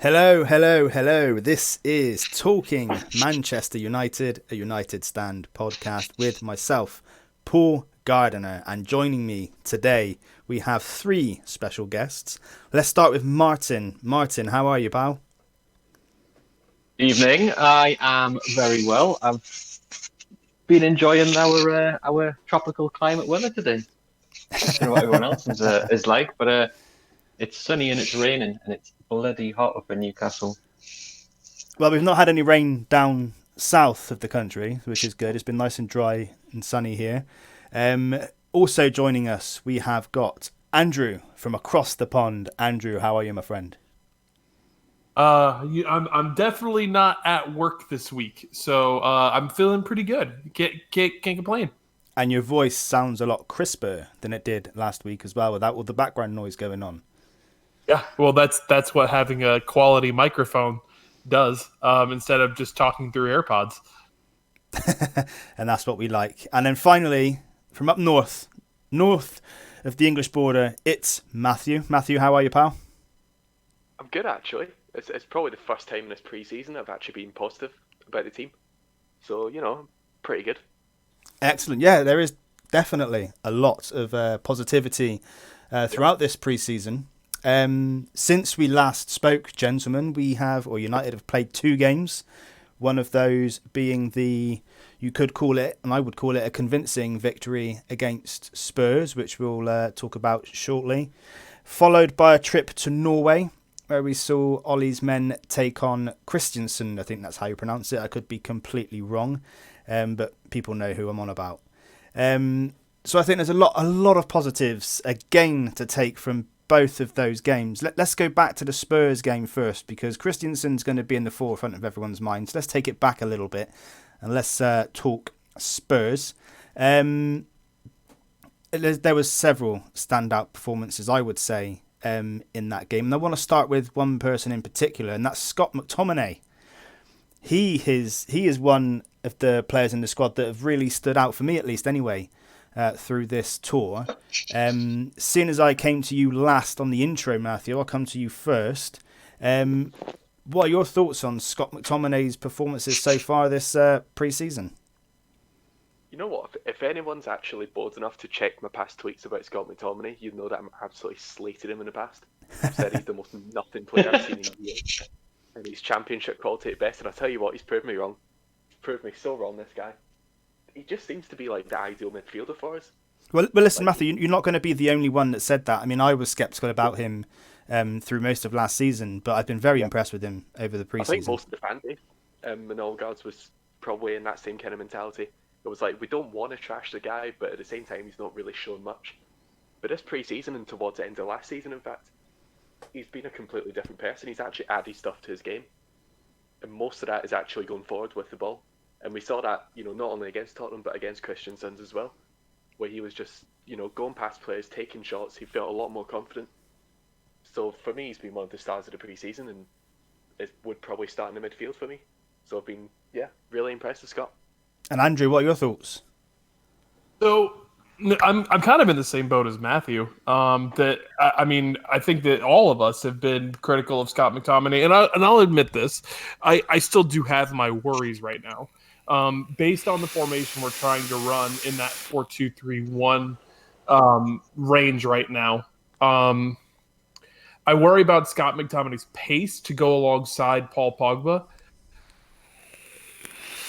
Hello, hello, hello. This is Talking Manchester United, a United Stand podcast with myself, Paul Gardiner. And joining me today, we have three special guests. Let's start with Martin. Martin, how are you, pal? Evening. I am very well. I've been enjoying our tropical climate weather today. I don't know what everyone else is like, but it's sunny and it's raining and it's bloody hot up in Newcastle. Well, we've not had any rain down south of the country, which is good. It's been nice and dry and sunny here. Also joining us, we have got Andrew from across the pond. Andrew, how are you, my friend? I'm definitely not at work this week, so I'm feeling pretty good. Can't complain. And your voice sounds a lot crisper than it did last week as well, without all the background noise going on. Yeah, well, that's what having a quality microphone does, instead of just talking through AirPods. And that's what we like. And then finally, from up north of the English border, it's Matthew. Matthew, how are you, pal? I'm good actually. It's probably the first time in this pre-season I've actually been positive about the team. So, pretty good. Excellent. Yeah, there is definitely a lot of positivity throughout this pre-season. Since we last spoke, gentlemen, United have played two games. One of those being you could call it, and I would call it, a convincing victory against Spurs, which we'll talk about shortly. Followed by a trip to Norway, where we saw Ollie's men take on Kristiansund. I think that's how you pronounce it. I could be completely wrong, but people know who I'm on about. So I think there's a lot of positives again to take from both of those games. Let's go back to the Spurs game first, because Kristiansund's going to be in the forefront of everyone's minds. Let's take it back a little bit and let's talk Spurs. There was several standout performances, I would say, in that game. And I want to start with one person in particular, and that's Scott McTominay. He is one of the players in the squad that have really stood out, for me at least anyway, through this tour. Seeing as I came to you last on the intro, Matthew, I'll come to you first. What are your thoughts on Scott McTominay's performances so far this pre-season? You know what? If anyone's actually bold enough to check my past tweets about Scott McTominay, you know that I'm absolutely slated him in the past. I've said he's the most nothing player I've seen in years. And he's championship quality at best. And I tell you what, he's proved me wrong. He's proved me so wrong, this guy. He just seems to be like the ideal midfielder for us. Well, listen, Matthew, you're not going to be the only one that said that. I mean, I was sceptical about him through most of last season, but I've been very impressed with him over the I pre-season. think most of the fan base, in all regards, was probably in that same kind of mentality. It was like, we don't want to trash the guy, but at the same time, he's not really shown much. But this pre-season and towards the end of last season, in fact, he's been a completely different person. He's actually added stuff to his game. And most of that is actually going forward with the ball. And we saw that, not only against Tottenham, but against Kristiansund as well, where he was just, going past players, taking shots. He felt a lot more confident. So for me, he's been one of the stars of the pre-season, and it would probably start in the midfield for me. So I've been, really impressed with Scott. And Andrew, what are your thoughts? So I'm kind of in the same boat as Matthew. I think that all of us have been critical of Scott McTominay, and I'll admit this, I still do have my worries right now. Based on the formation we're trying to run in that 4-2-3-1 range right now, I worry about Scott McTominay's pace to go alongside Paul Pogba.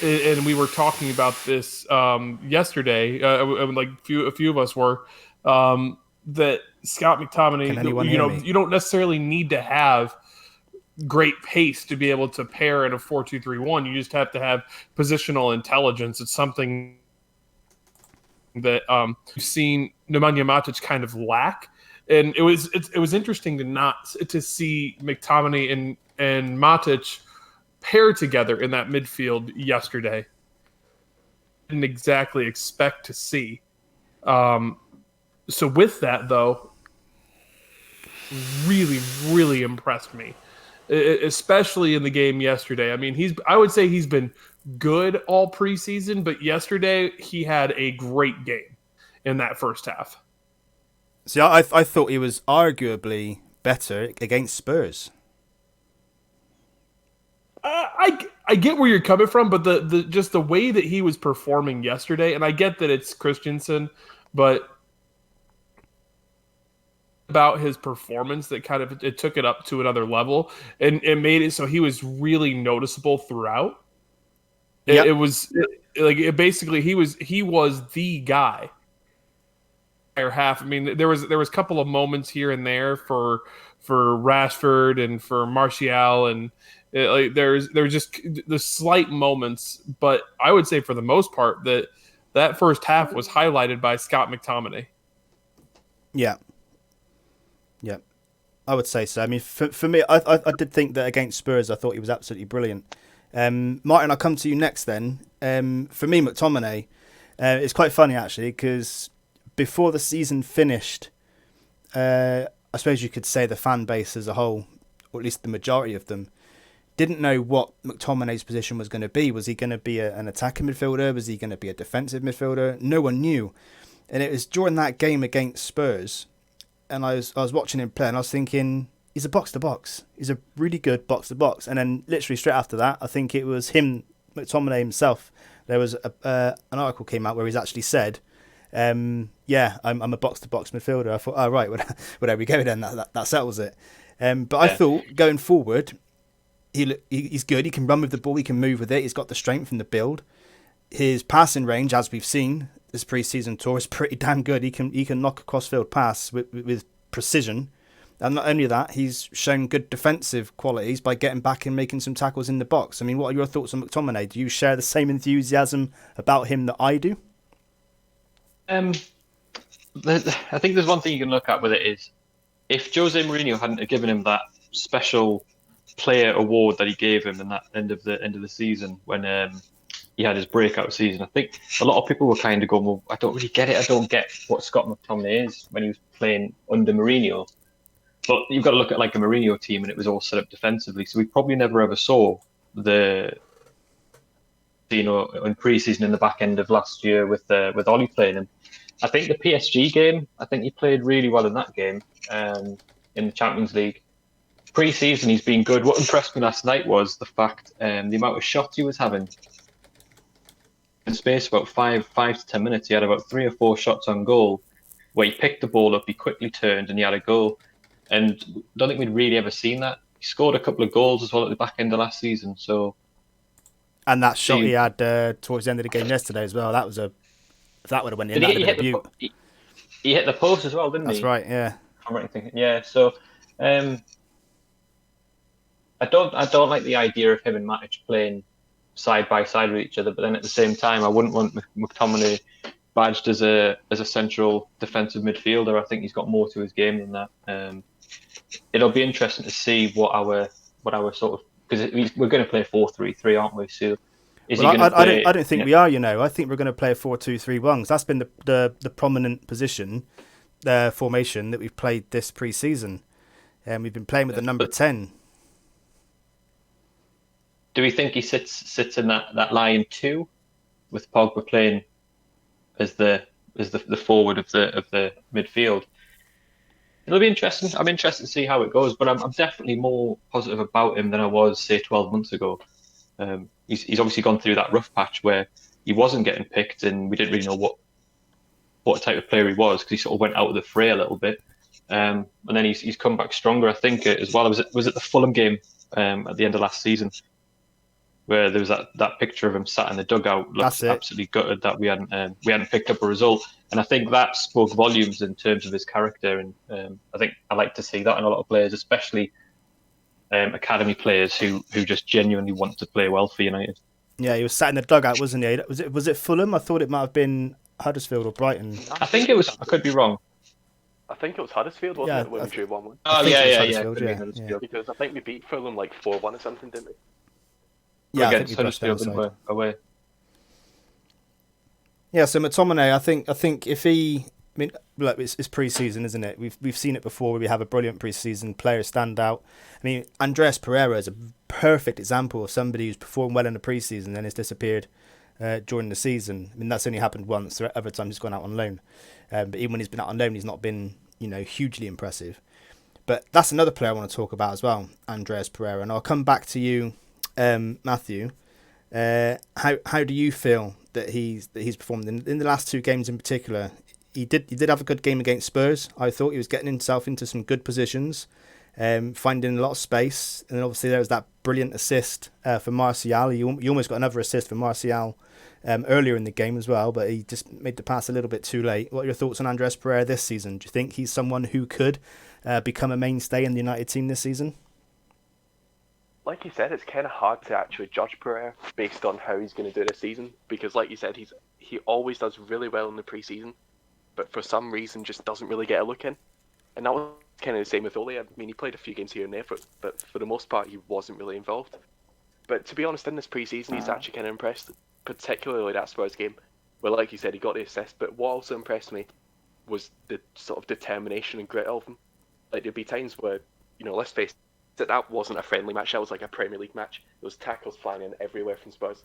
And we were talking about this yesterday. Like a few of us were, that Scott McTominay. You don't necessarily need to have great pace to be able to pair in a 4-2-3-1. You just have to have positional intelligence. It's something that you've seen Nemanja Matic kind of lack, and it was interesting to see McTominay and Matic pair together in that midfield yesterday. Didn't exactly expect to see. So with that, though, really, really impressed me, especially in the game yesterday. I mean, I would say he's been good all preseason, but yesterday he had a great game in that first half. See, I thought he was arguably better against Spurs. I get where you're coming from, but the just the way that he was performing yesterday, and I get that it's Kristiansund, but about his performance that kind of it took it up to another level and it made it so he was really noticeable throughout. Yep. Basically he was the guy. Half. I mean, there was a couple of moments here and there for Rashford and for Martial, and there's just the slight moments, but I would say for the most part that first half was highlighted by Scott McTominay. Yeah. Yeah, I would say so. I mean, for me, I did think that against Spurs, I thought he was absolutely brilliant. Martin, I'll come to you next then. For me, McTominay, it's quite funny actually, because before the season finished, I suppose you could say the fan base as a whole, or at least the majority of them, didn't know what McTominay's position was going to be. Was he going to be an attacking midfielder? Was he going to be a defensive midfielder? No one knew. And it was during that game against Spurs, and I was watching him play, and I was thinking, he's a box-to-box. He's a really good box-to-box. And then literally straight after that, I think it was him, McTominay himself, there was an article came out where he's actually said, I'm a box-to-box midfielder. I thought, oh, right, well, there we go then, that settles it. But I thought, going forward, he's good. He can run with the ball. He can move with it. He's got the strength and the build. His passing range, as we've seen, this pre-season tour is pretty damn good. He can knock a cross-field pass with precision, and not only that, he's shown good defensive qualities by getting back and making some tackles in the box. I mean, what are your thoughts on McTominay? Do you share the same enthusiasm about him that I do? I think there's one thing you can look at with it is if Jose Mourinho hadn't given him that special player award that he gave him in that end of the season when he had his breakout season. I think a lot of people were kind of going, well, I don't really get it. I don't get what Scott McTominay is when he was playing under Mourinho. But you've got to look at like a Mourinho team, and it was all set up defensively. So we probably never ever saw in pre-season in the back end of last year with Ollie playing him. I think the PSG game, I think he played really well in that game in the Champions League. Pre-season, he's been good. What impressed me last night was the fact the amount of shots he was having. In space about 5 to 10 minutes, he had about 3 or 4 shots on goal where he picked the ball up, he quickly turned, and he had a goal. And I don't think we'd really ever seen that. He scored a couple of goals as well at the back end of last season. And that shot he had towards the end of the game yesterday as well, that would have went in. He hit the post as well, didn't he? That's right, yeah. I'm right thinking, yeah. So I don't like the idea of him and Matic playing side by side with each other, but then at the same time, I wouldn't want McTominay badged as a central defensive midfielder. I think he's got more to his game than that. It'll be interesting to see what our sort of, because we're going to play 4-3-3, aren't we? So I don't think we are. I think we're going to play a 4-2-3-1. That's been the prominent position formation that we've played this pre-season, and we've been playing with the number 10. Do we think he sits in that line too, with Pogba playing as the forward of the midfield? It'll be interesting. I'm interested to see how it goes, but I'm definitely more positive about him than I was, say, 12 months ago. He's obviously gone through that rough patch where he wasn't getting picked, and we didn't really know what type of player he was, because he sort of went out of the fray a little bit. And then he's come back stronger, I think, as well. Was it the Fulham game at the end of last season, where there was that picture of him sat in the dugout, looked absolutely gutted that we hadn't picked up a result. And I think that spoke volumes in terms of his character. And I think I like to see that in a lot of players, especially academy players who just genuinely want to play well for United. Yeah, he was sat in the dugout, wasn't he? Was it Fulham? I thought it might have been Huddersfield or Brighton. I think it was. I could be wrong. I think it was Huddersfield, wasn't it, when we drew 1-1? Oh, yeah. Because I think we beat Fulham like 4-1 or something, didn't we? Yeah, against Huddersfield away. Yeah, so McTominay, I think if he, look, it's pre-season, isn't it? We've seen it before where we have a brilliant pre-season, players stand out. I mean, Andreas Pereira is a perfect example of somebody who's performed well in the pre-season and has disappeared during the season. I mean, that's only happened once. There are other times he's gone out on loan. But even when he's been out on loan, he's not been, hugely impressive. But that's another player I want to talk about as well, Andreas Pereira. And I'll come back to you Matthew, how do you feel that he's performed in the last two games in particular? He did have a good game against Spurs. I thought he was getting himself into some good positions, finding a lot of space, and obviously there was that brilliant assist for Martial. You almost got another assist for Martial earlier in the game as well, but he just made the pass a little bit too late. What are your thoughts on Andres Pereira this season? Do you think he's someone who could become a mainstay in the United team this season? Like you said, it's kind of hard to actually judge Pereira based on how he's going to do this season, because like you said, he always does really well in the pre-season, but for some reason just doesn't really get a look in. And that was kind of the same with Ole. I mean, he played a few games here and there, but for the most part, he wasn't really involved. But to be honest, in this pre-season, he's actually kind of impressed, particularly that Spurs game, where, like you said, he got the assist. But what also impressed me was the sort of determination and grit of him. Like, there'd be times where, let's face it, that wasn't a friendly match. That was like a Premier League match. There was tackles flying in everywhere from Spurs.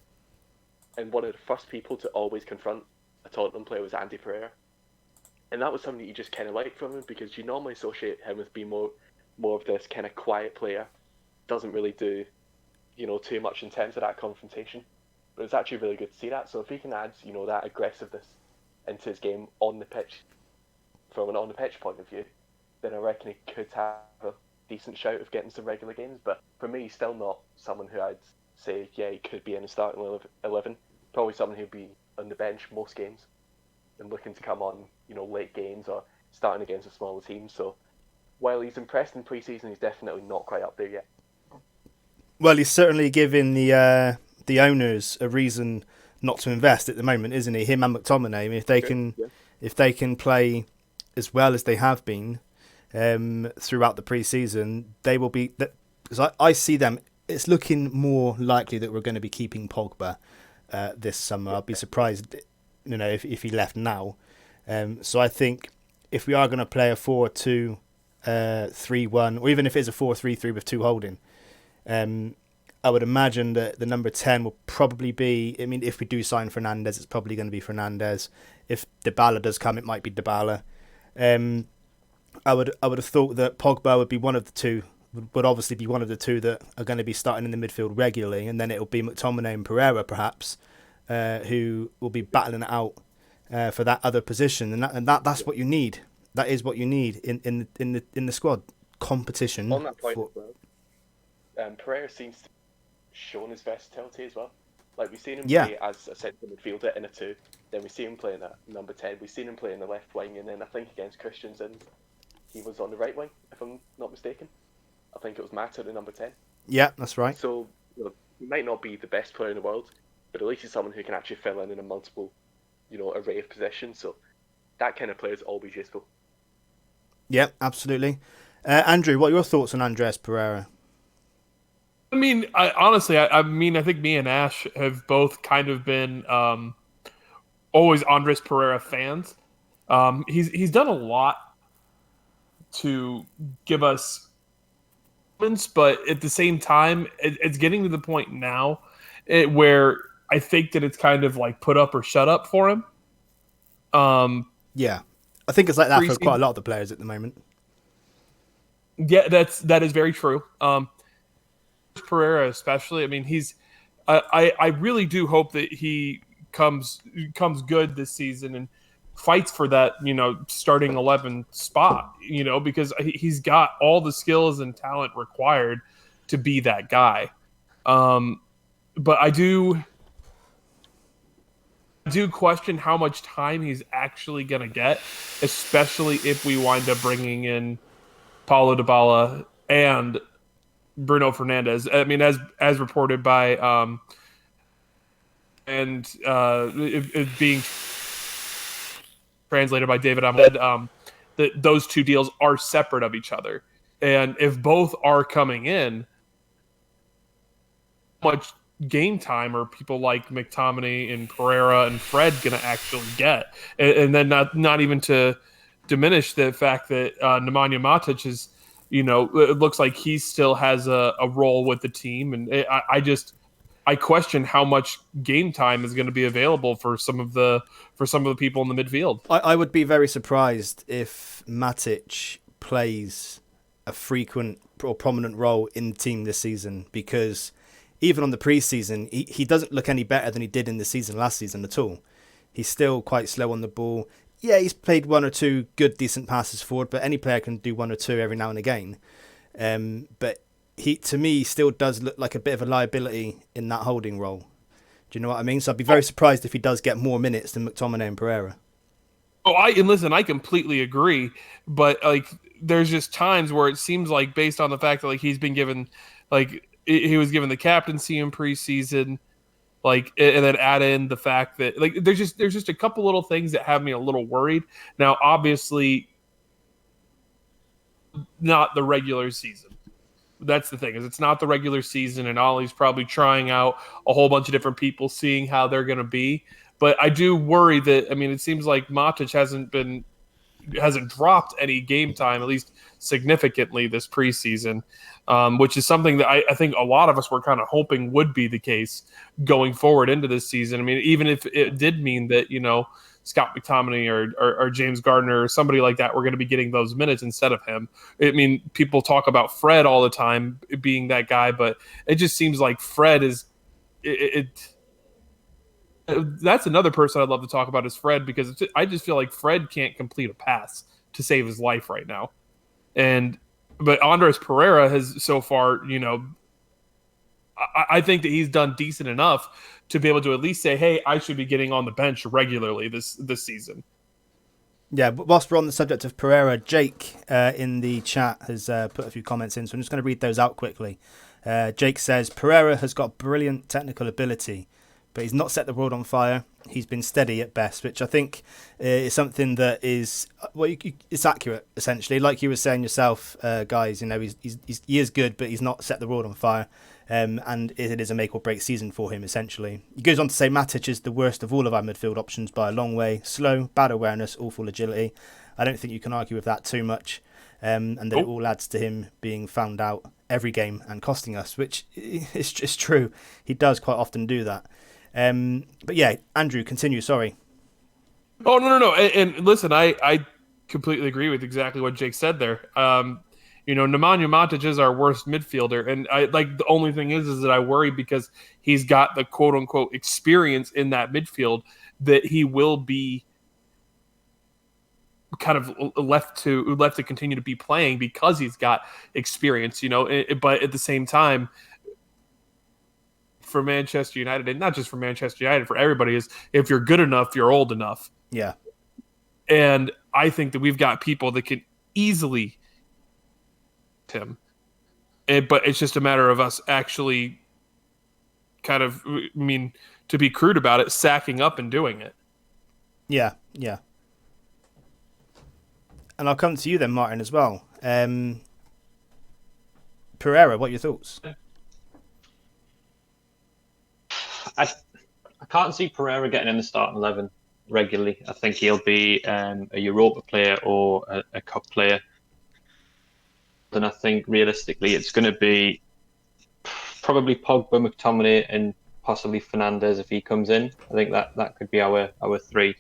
And one of the first people to always confront a Tottenham player was Andy Pereira. And that was something that you just kind of liked from him, because you normally associate him with being more of this kind of quiet player. Doesn't really do, too much in terms of that confrontation. But it's actually really good to see that. So if he can add, that aggressiveness into his game on the pitch, from an on-the-pitch point of view, then I reckon he could have a decent shout of getting some regular games. But for me, he's still not someone who I'd say, yeah, he could be in the starting 11. Probably someone who'd be on the bench most games and looking to come on, late games or starting against a smaller team. So while he's impressed in pre-season, he's definitely not quite up there yet. Well, he's certainly giving the owners a reason not to invest at the moment, isn't he? Him and McTominay. I mean, if they can play as well as they have been throughout the pre-season, they will be. Because I see them. It's looking more likely that we're going to be keeping Pogba this summer. I'd be surprised, if he left now. So I think if we are going to play a 4-2-3-1, or even if it's a 4-3-3 with two holding, I would imagine that the number 10 will probably be. I mean, if we do sign Fernandes, it's probably going to be Fernandes. If Dybala does come, it might be Dybala. I would have thought that Pogba would be one of the two. Would obviously be one of the two that are going to be starting in the midfield regularly, and then it'll be McTominay and Pereira perhaps, who will be battling it out for that other position, and that's what you need. That is what you need in the squad competition. On that point, Pereira seems to have shown his versatility as well. Like we've seen him play as a central midfielder in a 2, then we see him playing at number 10. We've seen him play in the left wing, and then I think against Kristiansund, he was on the right wing, if I'm not mistaken. I think it was Matt at the number 10. Yeah, that's right. So he might not be the best player in the world, but at least he's someone who can actually fill in a multiple, array of positions. So that kind of player is always useful. Yeah, absolutely. Andrew, what are your thoughts on Andres Pereira? I mean, I think me and Ash have both kind of been always Andres Pereira fans. He's done a lot to give us, but at the same time, it's getting to the point now where I think that it's kind of like put up or shut up for him. Yeah, I think it's like that for quite a lot of the players at the moment. Yeah, that is very true. Pereira especially. I mean, I really do hope that he comes good this season and fights for that, starting 11 spot, because he's got all the skills and talent required to be that guy. But I do question how much time he's actually going to get, especially if we wind up bringing in Paulo Dybala and Bruno Fernandes. I mean, as reported by it being translated by David Ahmed, that those two deals are separate of each other. And if both are coming in, how much game time are people like McTominay and Pereira and Fred going to actually get? And then not even to diminish the fact that Nemanja Matic is, it looks like he still has a role with the team. And I question how much game time is going to be available for some of the people in the midfield. I would be very surprised if Matic plays a frequent or prominent role in the team this season, because even on the preseason, he doesn't look any better than he did in the season last season at all. He's still quite slow on the ball. Yeah, he's played one or two good, decent passes forward, but any player can do one or two every now and again. But he, to me, still does look like a bit of a liability in that holding role. Do you know what I mean? So I'd be very surprised if he does get more minutes than McTominay and Pereira. I completely agree, but like, there's just times where it seems like, based on the fact that like he's been given, like he was given the captaincy in preseason, like, and then add in the fact that like there's just a couple little things that have me a little worried. Now, obviously, not the regular season. That's the thing, is it's not the regular season, and Ollie's probably trying out a whole bunch of different people, seeing how they're going to be. But I do worry that, I mean, it seems like Matic hasn't dropped any game time, at least significantly, this preseason, which is something that I think a lot of us were kind of hoping would be the case going forward into this season. I mean, even if it did mean that, you know, Scott McTominay or James Gardner or somebody like that were going to be getting those minutes instead of him. I mean, people talk about Fred all the time being that guy, but it just seems like Fred is that's another person I'd love to talk about, is Fred, because I just feel like Fred can't complete a pass to save his life right now. But Andres Pereira has so far, you know, I think that he's done decent enough to be able to at least say, hey, I should be getting on the bench regularly this season. Yeah, but whilst we're on the subject of Pereira, Jake in the chat has put a few comments in, so I'm just going to read those out quickly. Jake says, Pereira has got brilliant technical ability, but he's not set the world on fire. He's been steady at best, which I think is something that is, well, it's accurate, essentially. Like you were saying yourself, guys, you know, he is good, but he's not set the world on fire. And it is a make or break season for him, essentially. He goes on to say Matic is the worst of all of our midfield options by a long way. Slow, bad awareness, awful agility. I don't think you can argue with that too much. And that it all adds to him being found out every game and costing us, which is just true. He does quite often do that. But yeah, Andrew, continue. Sorry. Oh, no. And listen, I completely agree with exactly what Jake said there. You know, Nemanja Matic is our worst midfielder, and the only thing is that I worry, because he's got the quote unquote experience in that midfield, that he will be kind of left to continue to be playing because he's got experience, you know. But at the same time, for Manchester United, and not just for Manchester United, for everybody, is if you're good enough, you're old enough. Yeah. And I think that we've got people that can easily him, but it's just a matter of us actually kind of, I mean, to be crude about it, sacking up and doing it. Yeah. And I'll come to you then, Martin, as well. Pereira, what are your thoughts? I can't see Pereira getting in the starting 11 regularly. I think he'll be a Europa player or a cup player. And I think realistically it's going to be probably Pogba, McTominay, and possibly Fernandes if he comes in. I think that could be our three.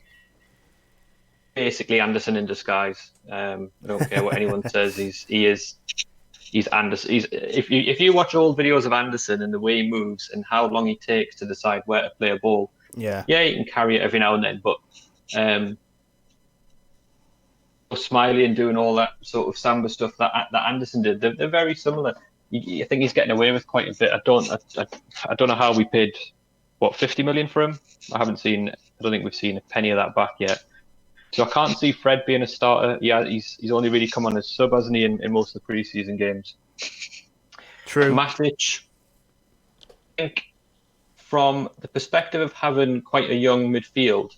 Basically Anderson in disguise. I don't care what anyone says. He's Anderson. If you watch old videos of Anderson and the way he moves and how long he takes to decide where to play a ball, yeah, he can carry it every now and then, but Smiley and doing all that sort of Samba stuff that Anderson did, they're very similar. I think he's getting away with quite a bit. I don't know how we paid 50 million for him. I don't think we've seen a penny of that back yet. So I can't see Fred being a starter. Yeah, he's only really come on as sub, hasn't he, in most of the preseason games. True. Matic, I think from the perspective of having quite a young midfield,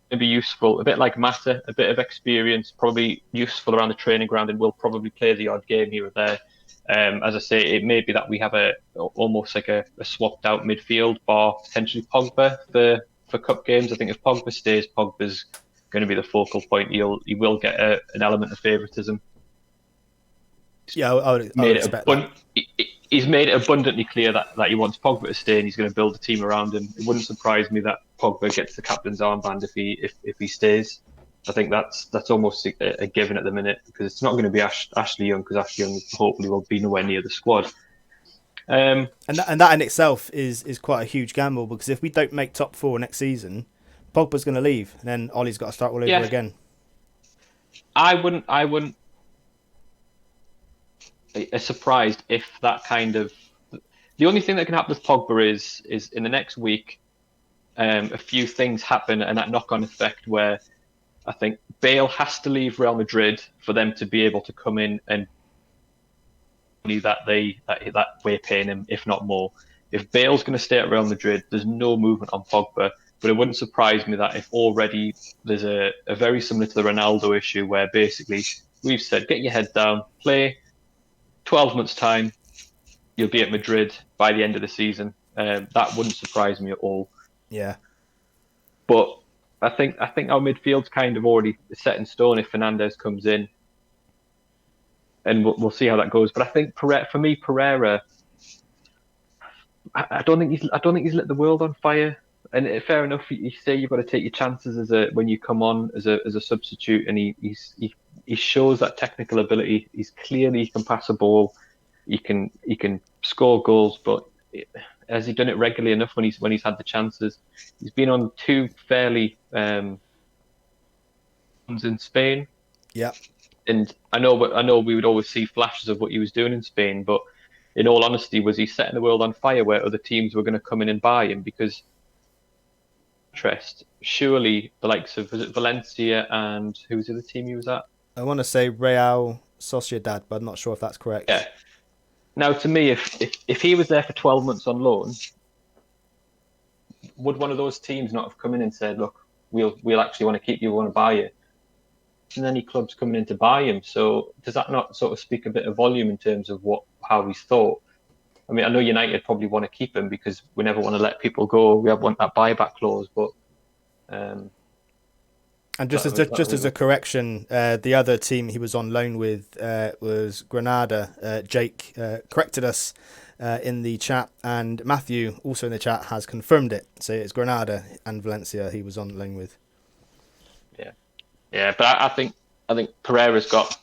it'd be useful, a bit like Mata, a bit of experience, probably useful around the training ground, and will probably play the odd game here or there. As I say, it may be that we have almost like a swapped out midfield, bar potentially Pogba for cup games. I think if Pogba stays, Pogba's going to be the focal point. He will get an element of favouritism. Yeah, I would expect that. He's made it abundantly clear that he wants Pogba to stay and he's going to build a team around him. It wouldn't surprise me that Pogba gets the captain's armband if he stays. I think that's almost a given at the minute, because it's not going to be Ashley Young, because Ashley Young hopefully will be nowhere near the squad. And that in itself is quite a huge gamble, because if we don't make top 4 next season, Pogba's going to leave, and then Ollie's got to start all over again. I wouldn't be surprised if that kind of... The only thing that can happen with Pogba is in the next week, a few things happen, and that knock-on effect where I think Bale has to leave Real Madrid for them to be able to come in and that we're paying him, if not more. If Bale's going to stay at Real Madrid, there's no movement on Pogba. But it wouldn't surprise me that if already there's a very similar to the Ronaldo issue, where basically we've said, get your head down, play 12 months' time, you'll be at Madrid by the end of the season. That wouldn't surprise me at all. Yeah. But I think our midfield's kind of already set in stone if Fernandes comes in, and we'll see how that goes. But I think for me, Pereira, I don't think he's lit the world on fire. And fair enough, you say you've got to take your chances when you come on as a substitute, and he shows that technical ability. He can pass a ball, he can score goals, but has he done it regularly enough when he's had the chances? He's been on 2 fairly ones in Spain. Yeah. And I know we would always see flashes of what he was doing in Spain, but in all honesty, was he setting the world on fire where other teams were going to come in and buy him? Because surely the likes of, was it Valencia and who was the other team he was at? I want to say Real Sociedad, but I'm not sure if that's correct. Yeah. Now, to me, if he was there for 12 months on loan, would one of those teams not have come in and said, look, we'll actually want to keep you, we want to buy you? And any clubs coming in to buy him. So does that not sort of speak a bit of volume in terms of how he's thought? I mean, I know United probably want to keep him because we never want to let people go. We want that buyback clause, but and just as a correction, the other team he was on loan with was Granada. Jake corrected us in the chat, and Matthew also in the chat has confirmed it. So it's Granada and Valencia he was on loan with. Yeah, but I think Pereira's got,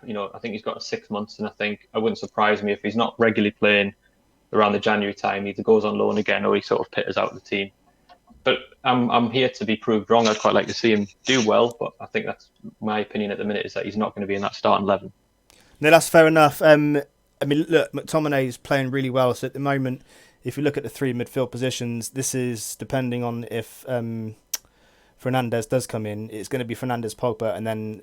I think he's got 6 months, and I think it wouldn't surprise me if he's not regularly playing around the January time. He either goes on loan again or he sort of pitters out the team. But I'm here to be proved wrong. I'd quite like to see him do well, but I think that's my opinion at the minute, is that he's not going to be in that starting 11. No, that's fair enough. I mean, look, McTominay is playing really well. So at the moment, if you look at the 3 midfield positions, this is depending on if Fernandes does come in. It's going to be Fernandes, Pogba, and then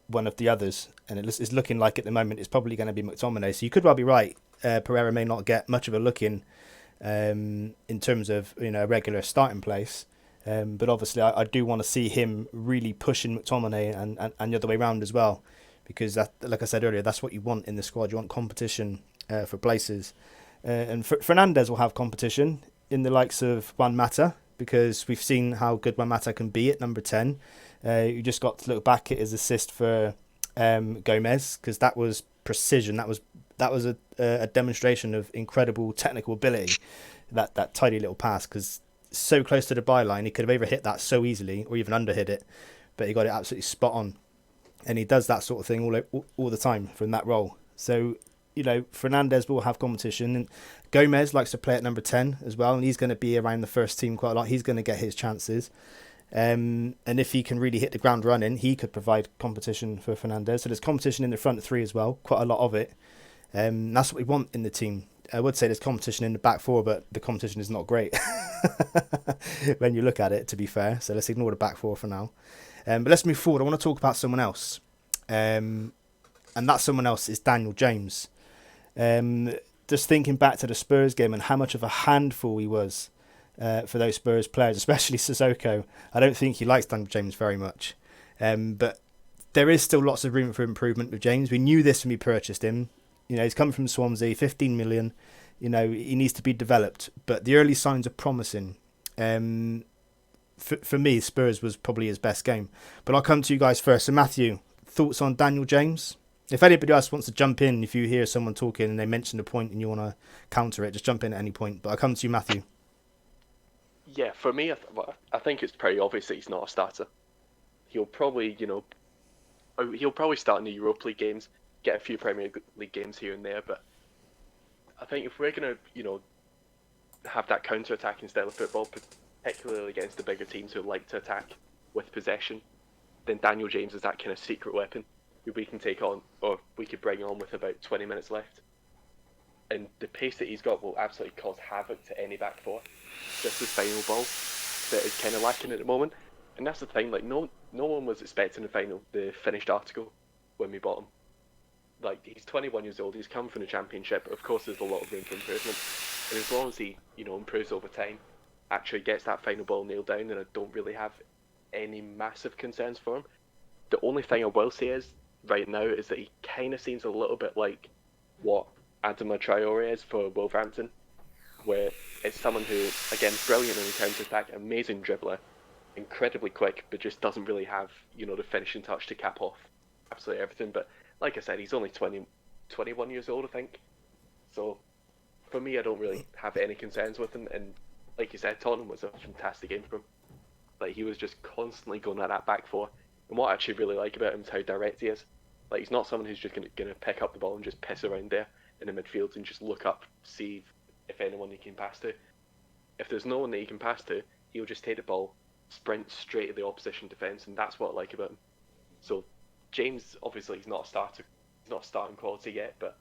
one of the others. And it's looking like at the moment it's probably going to be McTominay. So you could well be right. Pereira may not get much of a look in terms of a regular starting place. But obviously I do want to see him really pushing McTominay and the other way around as well. Because, that, like I said earlier, that's what you want in the squad. You want competition for places. And Fernandes will have competition in the likes of Juan Mata, because we've seen how good Juan Mata can be at number 10. You just got to look back at his assist for Gomez, because that was precision. That was a demonstration of incredible technical ability. That tidy little pass, because so close to the byline, he could have either hit that so easily or even under hit it, but he got it absolutely spot on. And he does that sort of thing all the time from that role. So, Fernandes will have competition. And Gomez likes to play at number 10 as well, and he's going to be around the first team quite a lot. He's going to get his chances. And if he can really hit the ground running, he could provide competition for Fernandes. So there's competition in the front 3 as well, quite a lot of it. That's what we want in the team. I would say there's competition in the back 4, but the competition is not great when you look at it, to be fair. So let's ignore the back 4 for now. But let's move forward. I want to talk about someone else. And that someone else is Daniel James. Just thinking back to the Spurs game and how much of a handful he was for those Spurs players, especially Sissoko. I don't think he likes Daniel James very much. But there is still lots of room for improvement with James. We knew this when we purchased him. He's come from Swansea, 15 million. He needs to be developed. But the early signs are promising. For me, Spurs was probably his best game. But I'll come to you guys first. So Matthew, thoughts on Daniel James? If anybody else wants to jump in, if you hear someone talking and they mention a point and you want to counter it, just jump in at any point. But I'll come to you, Matthew. Yeah, for me, I think it's pretty obvious that he's not a starter. He'll probably, he'll probably start in the Europa League games, get a few Premier League games here and there, but I think if we're going to, have that counter-attacking style of football, particularly against the bigger teams who like to attack with possession, then Daniel James is that kind of secret weapon who we can take on, or we could bring on with about 20 minutes left. And the pace that he's got will absolutely cause havoc to any back four. Just his final ball that is kind of lacking at the moment. And that's the thing, like, no one was expecting the finished article when we bought him. Like, he's 21 years old, he's come from the Championship. Of course, there's a lot of room for improvement. And as long as he, improves over time, actually gets that final ball nailed down, then I don't really have any massive concerns for him. The only thing I will say is, right now, is that he kind of seems a little bit like what Adama Traore is for Wolverhampton, where it's someone who, again, brilliant in the counter-attack, amazing dribbler, incredibly quick, but just doesn't really have, the finishing touch to cap off absolutely everything. But like I said, he's only 21 years old, I think. So for me, I don't really have any concerns with him. And like you said, Tottenham was a fantastic game for him. Like, he was just constantly going at that back four. And what I actually really like about him is how direct he is. Like, he's not someone who's just going to pick up the ball and just piss around there in the midfield and just look up, see if anyone he can pass to. If there's no one that he can pass to, he'll just take the ball, sprint straight to the opposition defence, and that's what I like about him. So James, obviously, he's not a starting quality yet, but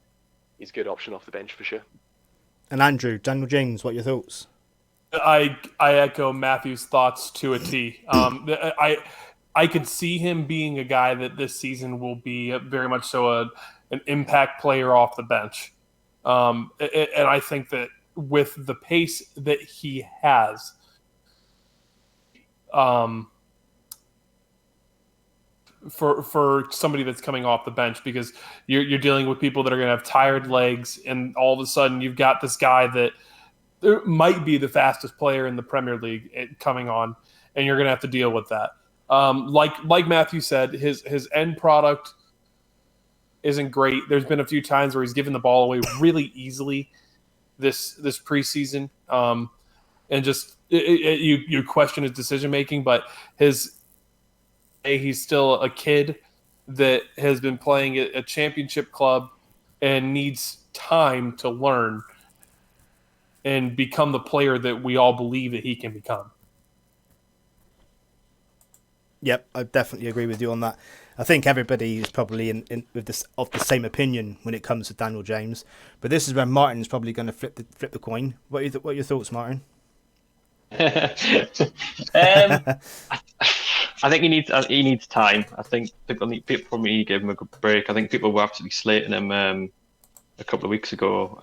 he's a good option off the bench for sure. And Andrew, Daniel James, what are your thoughts? I echo Matthew's thoughts to a T. I could see him being a guy that this season will be very much so an impact player off the bench. And I think that with the pace that he has, for somebody that's coming off the bench, because you're dealing with people that are going to have tired legs, and all of a sudden you've got this guy that might be the fastest player in the Premier League coming on, and you're going to have to deal with that. Like Matthew said, his end product isn't great. There's been a few times where he's given the ball away really easily this preseason, and just you question his decision making. But he's still a kid that has been playing at a championship club and needs time to learn and become the player that we all believe that he can become. Yep, I definitely agree with you on that. I think everybody is probably of the same opinion when it comes to Daniel James. But this is where Martin's probably going to flip the coin. What are your thoughts, Martin? I think he needs time. I think people probably give him a good break. I think people were absolutely slating him a couple of weeks ago.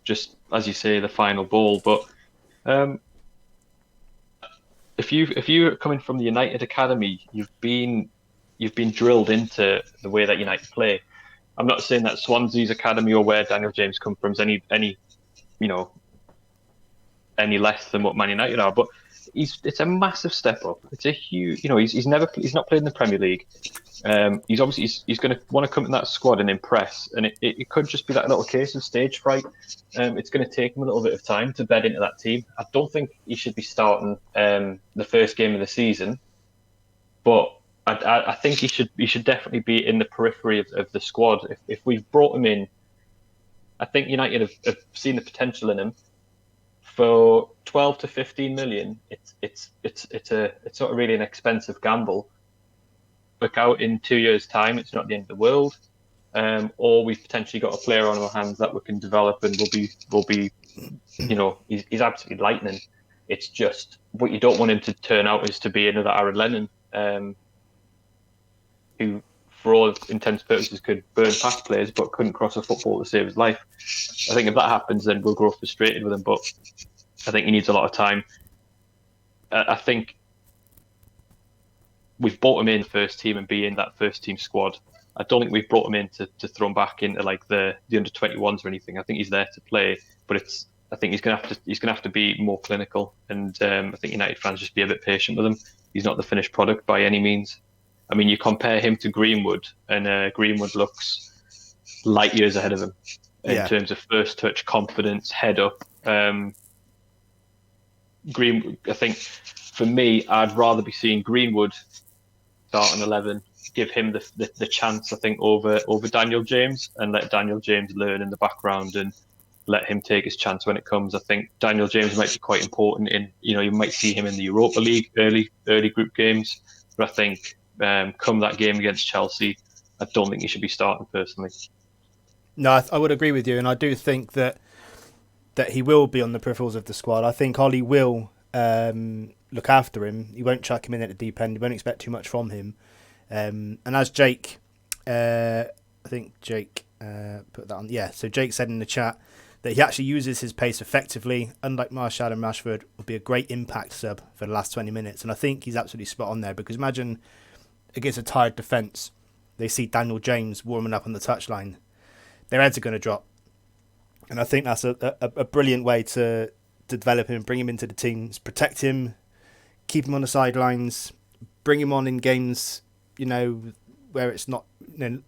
Just as you say, the final ball. But if you're coming from the United academy, you've been drilled into the way that United play. I'm not saying that Swansea's academy or where Daniel James come from is any less than what Man United are, but it's a massive step up. It's a huge, he's not played in the Premier League. He's going to want to come in that squad and impress, and it could just be that little case of stage fright. It's going to take him a little bit of time to bed into that team. I don't think he should be starting the first game of the season, but I think he should definitely be in the periphery of the squad. If we've brought him in, I think United have seen the potential in him. For 12 to 15 million, it's not really an expensive gamble. Look out in 2 years' time, it's not the end of the world. Or we've potentially got a player on our hands that we can develop and will be he's absolutely lightning. It's just what you don't want him to turn out is to be another Aaron Lennon, who, for all intents and purposes, could burn past players but couldn't cross a football to save his life. I think if that happens, then we'll grow frustrated with him. But I think he needs a lot of time. I think we've brought him in first team and be in that first team squad. I don't think we've brought him in to throw him back into like the under 21s or anything. I think he's there to play, but I think he's gonna have to be more clinical. And I think United fans just be a bit patient with him. He's not the finished product by any means. I mean, you compare him to Greenwood, and Greenwood looks light years ahead of him in terms of first touch, confidence, head up. Greenwood, I think, for me, I'd rather be seeing Greenwood start an 11, give him the chance, I think, over Daniel James, and let Daniel James learn in the background and let him take his chance when it comes. I think Daniel James might be quite important you might see him in the Europa League early group games, but I think come that game against Chelsea, I don't think he should be starting personally. No, I would agree with you, and I do think that he will be on the peripherals of the squad. I think Ollie will look after him. He won't chuck him in at the deep end. You won't expect too much from him. And as Jake, I think Jake put that on. Yeah, so Jake said in the chat that he actually uses his pace effectively. Unlike Martial and Rashford, will be a great impact sub for the last 20 minutes. And I think he's absolutely spot on there, because imagine against a tired defence, they see Daniel James warming up on the touchline. Their heads are going to drop. And I think that's a brilliant way to develop him, bring him into the teams, protect him, keep him on the sidelines, bring him on in games, where it's not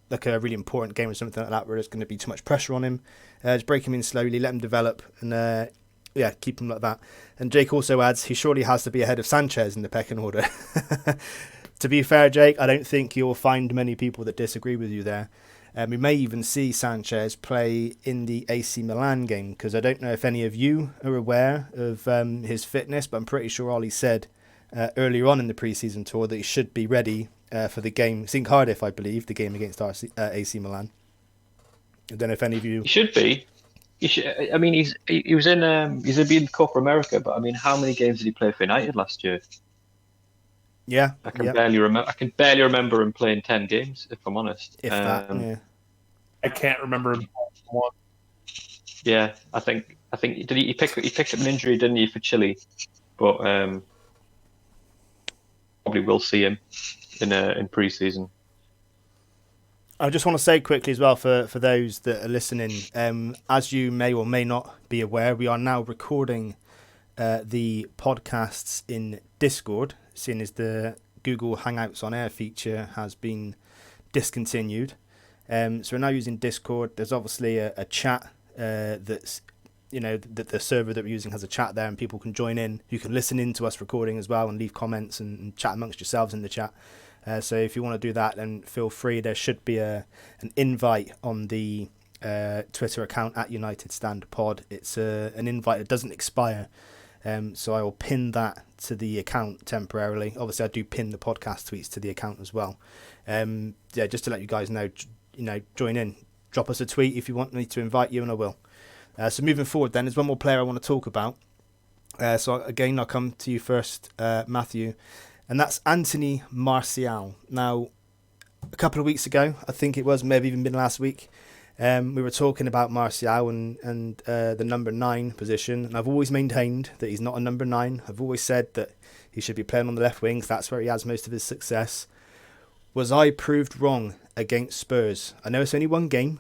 like a really important game or something like that, where there's going to be too much pressure on him. Just break him in slowly, let him develop, and keep him like that. And Jake also adds, he surely has to be ahead of Sanchez in the pecking order. To be fair, Jake, I don't think you'll find many people that disagree with you there. We may even see Sanchez play in the AC Milan game, because I don't know if any of you are aware of his fitness, but I'm pretty sure Ollie said earlier on in the pre-season tour that he should be ready for the game. It's in Cardiff, I believe, the game against AC Milan. I don't know if any of you... He should be. He should. I mean, he was in he's in Copa America, but I mean, how many games did he play for United last year? Yeah, I can barely remember him playing 10 games, if I'm honest. If that, yeah. I can't remember him one. Yeah, I think he picked up an injury, didn't he, for Chile? But probably will see him in pre-season. I just want to say quickly as well for those that are listening, as you may or may not be aware, we are now recording the podcasts in Discord, seeing as the Google Hangouts on Air feature has been discontinued. So we're now using Discord. There's obviously a chat that's, that the server that we're using has a chat there, and people can join in. You can listen in to us recording as well and leave comments and chat amongst yourselves in the chat. So if you want to do that, then feel free. There should be an invite on the Twitter account at United Stand Pod. It's an invite that doesn't expire. So I will pin that to the account temporarily. Obviously, I do pin the podcast tweets to the account as well. Just to let you guys know, join in. Drop us a tweet if you want me to invite you, and I will. So moving forward, then, there's one more player I want to talk about. So again, I'll come to you first, Matthew, and that's Anthony Martial. Now, a couple of weeks ago, I think it was, maybe even been last week, we were talking about Martial and the number 9 position, and I've always maintained that he's not a number 9. I've always said that he should be playing on the left wing, because that's where he has most of his success. Was I proved wrong against Spurs? I know it's only one game,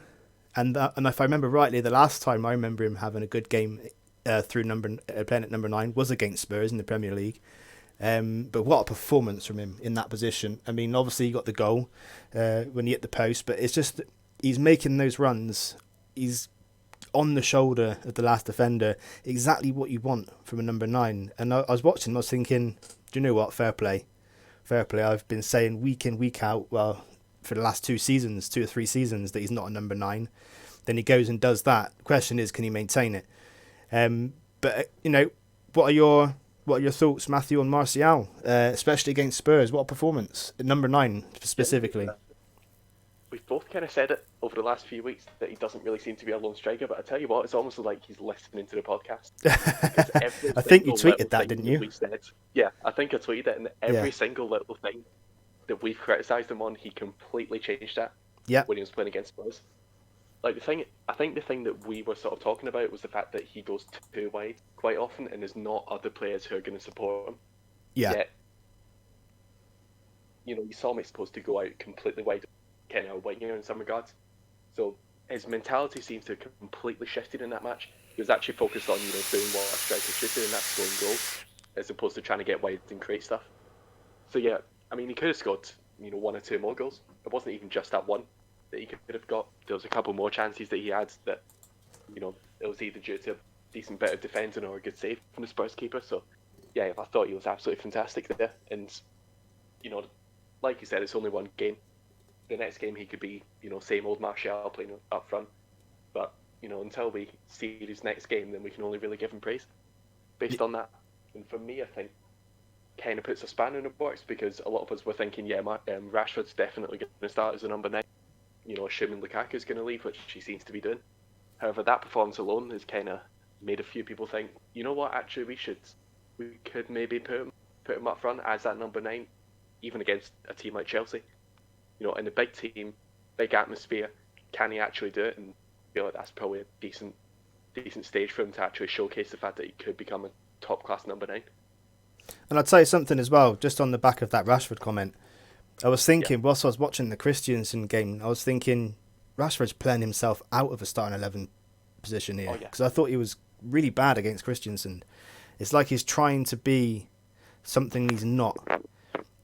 and if I remember rightly, the last time I remember him having a good game playing at number 9 was against Spurs in the Premier League. But what a performance from him in that position. I mean, obviously he got the goal when he hit the post, but it's just he's making those runs. He's on the shoulder of the last defender, exactly what you want from a number 9. And I was watching, I was thinking, do you know what? Fair play. I've been saying week in, week out, well, for the last 2 or 3 seasons, that he's not a number 9. Then he goes and does that. The question is, can he maintain it? But what are your thoughts, Matthew, on Martial, especially against Spurs? What a performance at number 9 specifically. We've both kind of said it over the last few weeks that he doesn't really seem to be a lone striker, but I tell you what, it's almost like he's listening to the podcast. I think you tweeted that, didn't you? Yeah, I think I tweeted it, and every single little thing that we've criticised him on, he completely changed that when he was playing against Spurs. Like I think the thing that we were sort of talking about was the fact that he goes too wide quite often, and there's not other players who are going to support him. Yeah. Yet, you saw him supposed to go out completely wide, kind of a winger in some regards. So his mentality seems to have completely shifted in that match. He was actually focused on doing what a striker should do, and that's scoring goals, as opposed to trying to get wide and create stuff. So yeah, I mean, he could have scored 1 or 2 more goals. It wasn't even just that one that he could have got. There was a couple more chances that he had that it was either due to a decent bit of defending or a good save from the Spurs keeper. So yeah, I thought he was absolutely fantastic there. And like you said, it's only one game. The next game he could be same old Martial playing up front. But until we see his next game, then we can only really give him praise based on that. And for me, I think kind of puts a spanner in the works, because a lot of us were thinking, Rashford's definitely going to start as a number 9, assuming Lukaku's going to leave, which he seems to be doing. However, that performance alone has kind of made a few people think, you know what, actually we could maybe put him up front as that number 9, even against a team like Chelsea. In a big team, big atmosphere, can he actually do it? And I feel like that's probably a decent stage for him to actually showcase the fact that he could become a top-class number 9. And I'd say something as well, just on the back of that Rashford comment. I was thinking, whilst I was watching the Kristiansund game, I was thinking Rashford's playing himself out of a starting 11 position here. Because I thought he was really bad against Kristiansund. It's like he's trying to be something he's not,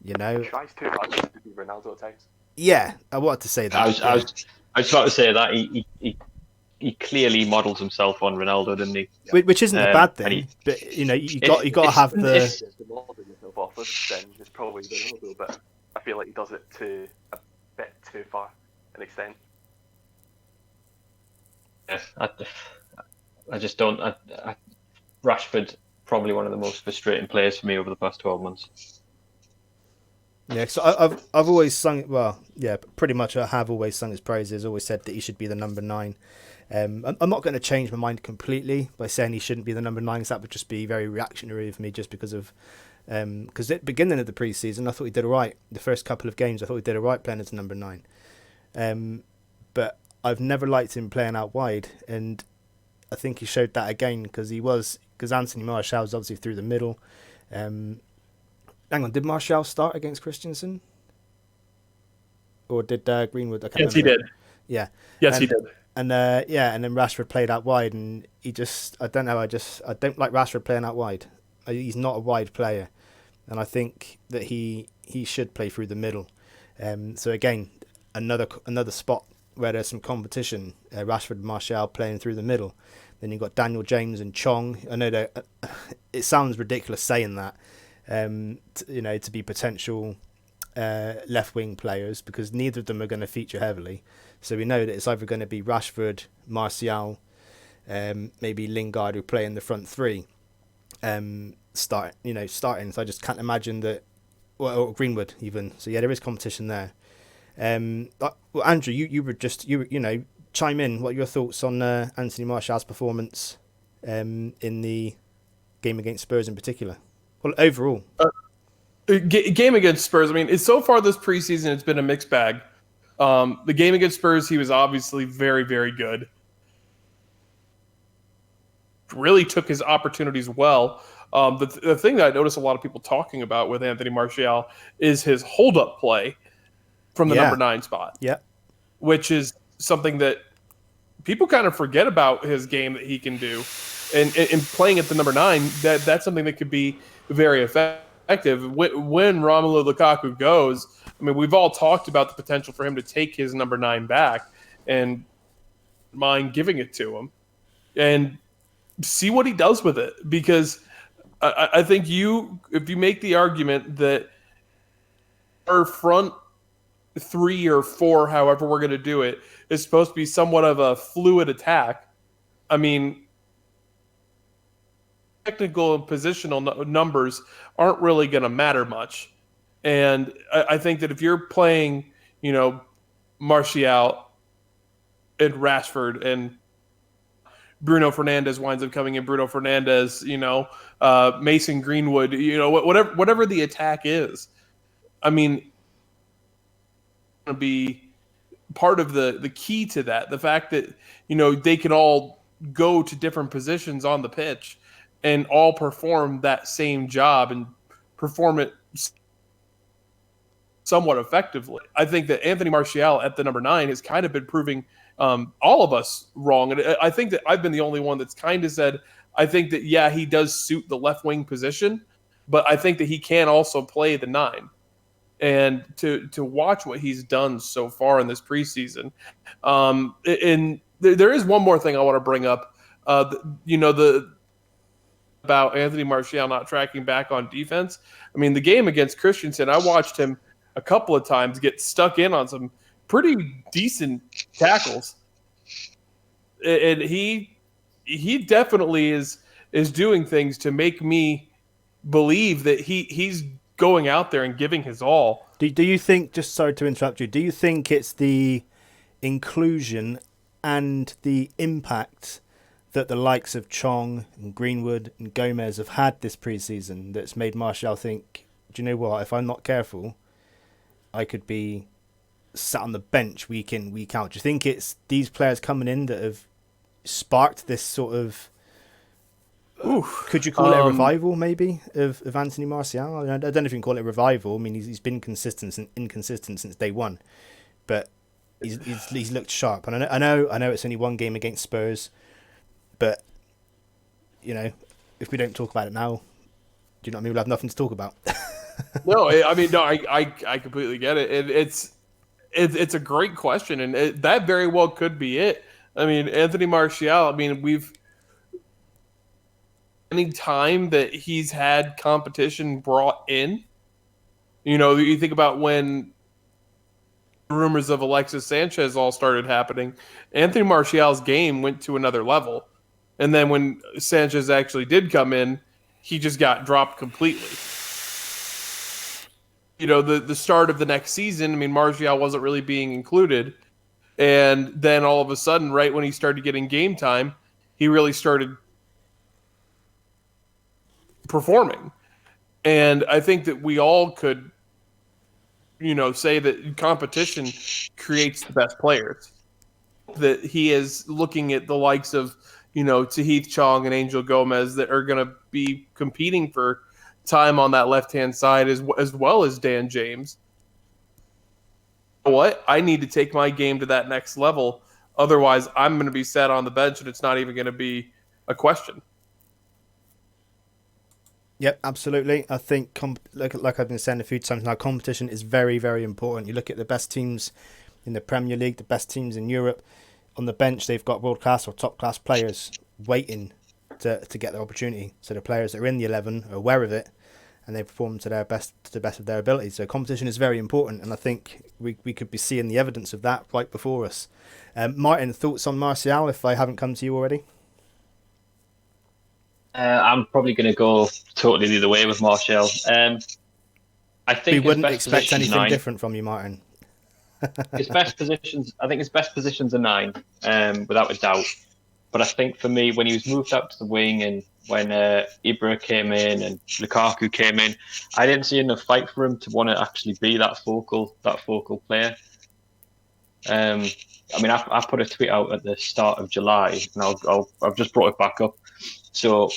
He tries too hard to be Ronaldo at times. Yeah, I wanted to say that. I was about to say that he clearly models himself on Ronaldo, didn't he? Which isn't a bad thing, but you got to have the. Then it's probably Ronaldo, but I feel like he does it to a bit too far an extent. Yeah, I just don't. Rashford, probably one of the most frustrating players for me over the past 12 months. Yeah, so I've always sung. Well, yeah, pretty much I have always sung his praises. Always said that he should be the number 9. I'm not going to change my mind completely by saying he shouldn't be the number 9, because that would just be very reactionary of me, just because of because at the beginning of the preseason I thought he did all right. The first couple of games I thought he did all right playing as number 9, but I've never liked him playing out wide, and I think he showed that again because Anthony Martial was obviously through the middle. Hang on, did Martial start against Kristiansund? Or did Greenwood? Yes, he did. Yeah. Yes, he did. And then Rashford played out wide, and I don't like Rashford playing out wide. He's not a wide player, and I think that he should play through the middle. So again, another spot where there's some competition. Rashford and Martial playing through the middle. Then you've got Daniel James and Chong. I know that it sounds ridiculous saying that. To be potential left wing players, because neither of them are going to feature heavily. So we know that it's either going to be Rashford, Martial, maybe Lingard who play in the front 3, starting. So I just can't imagine that, or Greenwood even. So yeah, there is competition there. Well, Andrew, you chime in. What are your thoughts on Anthony Martial's performance in the game against Spurs in particular? Well, overall. Game against Spurs, I mean, so far this preseason, it's been a mixed bag. The game against Spurs, he was obviously very, very good. Really took his opportunities well. The thing that I noticed a lot of people talking about with Anthony Martial is his hold-up play from the number 9 spot. Yeah. Which is something that people kind of forget about his game that he can do. And playing at the number 9, that's something that could be very effective. When Romelu Lukaku goes, I mean, we've all talked about the potential for him to take his number 9 back and mind giving it to him and see what he does with it. Because I think if you make the argument that our front 3 or 4, however we're going to do it, is supposed to be somewhat of a fluid attack, I mean, technical and positional numbers aren't really going to matter much. And I think that if you're playing, Martial and Rashford and Bruno Fernandes winds up coming in, Bruno Fernandes, Mason Greenwood, whatever the attack is, I mean, going to be part of the key to that. The fact that, they can all go to different positions on the pitch and all perform that same job and perform it somewhat effectively. I think that Anthony Martial at the number 9 has kind of been proving all of us wrong. And I think that I've been the only one that's kind of said, I think that, yeah, he does suit the left wing position, but I think that he can also play the 9. And to watch what he's done so far in this preseason. And there is one more thing I want to bring up. About Anthony Martial not tracking back on defense. I mean, the game against Kristiansund, I watched him a couple of times get stuck in on some pretty decent tackles. and he definitely is doing things to make me believe that he's going out there and giving his all. Do you think, just sorry to interrupt you, do you think it's the inclusion and the impact that the likes of Chong and Greenwood and Gomez have had this pre-season that's made Martial think, do you know what, if I'm not careful, I could be sat on the bench week in, week out? Do you think it's these players coming in that have sparked this sort of, could you call it a revival maybe of Anthony Martial? I don't know if you can call it a revival. I mean, he's been consistent and inconsistent since day one, but he's looked sharp. And I know it's only one game against Spurs, but you know, if we don't talk about it now, do you know what I mean? We'll have nothing to talk about. I completely get it. It's a great question, and that very well could be it. I mean, Anthony Martial. I mean, any time that he's had competition brought in, you know, you think about when rumors of Alexis Sanchez all started happening, Anthony Martial's game went to another level. And then when Sanchez actually did come in, he just got dropped completely. You know, the start of the next season, I mean, Martial wasn't really being included. And then all of a sudden, right when he started getting game time, he really started performing. And I think that we all could, you know, say that competition creates the best players. That he is looking at the likes of, you know, Tahith Chong and Angel Gomez that are going to be competing for time on that left-hand side as well as Dan James. You know what? I need to take my game to that next level. Otherwise, I'm going to be sat on the bench and it's not even going to be a question. Yep, absolutely. I think, like I've been saying a few times now, competition is very, very important. You look at the best teams in the Premier League, the best teams in Europe. On the bench, they've got world-class or top-class players waiting to get their opportunity. So the players that are in the 11 are aware of it, and they perform to the best of their ability. So competition is very important, and I think we could be seeing the evidence of that right before us. Martin, thoughts on Martial, if I haven't come to you already? I'm probably going to go totally the other way with Martial. I think we wouldn't expect anything different from you, Martin. His best positions, I think his best positions are 9, without a doubt. But I think for me, when he was moved out to the wing and when Ibra came in and Lukaku came in, I didn't see enough fight for him to want to actually be that focal player. I mean, I put a tweet out at the start of July, and I've just brought it back up. So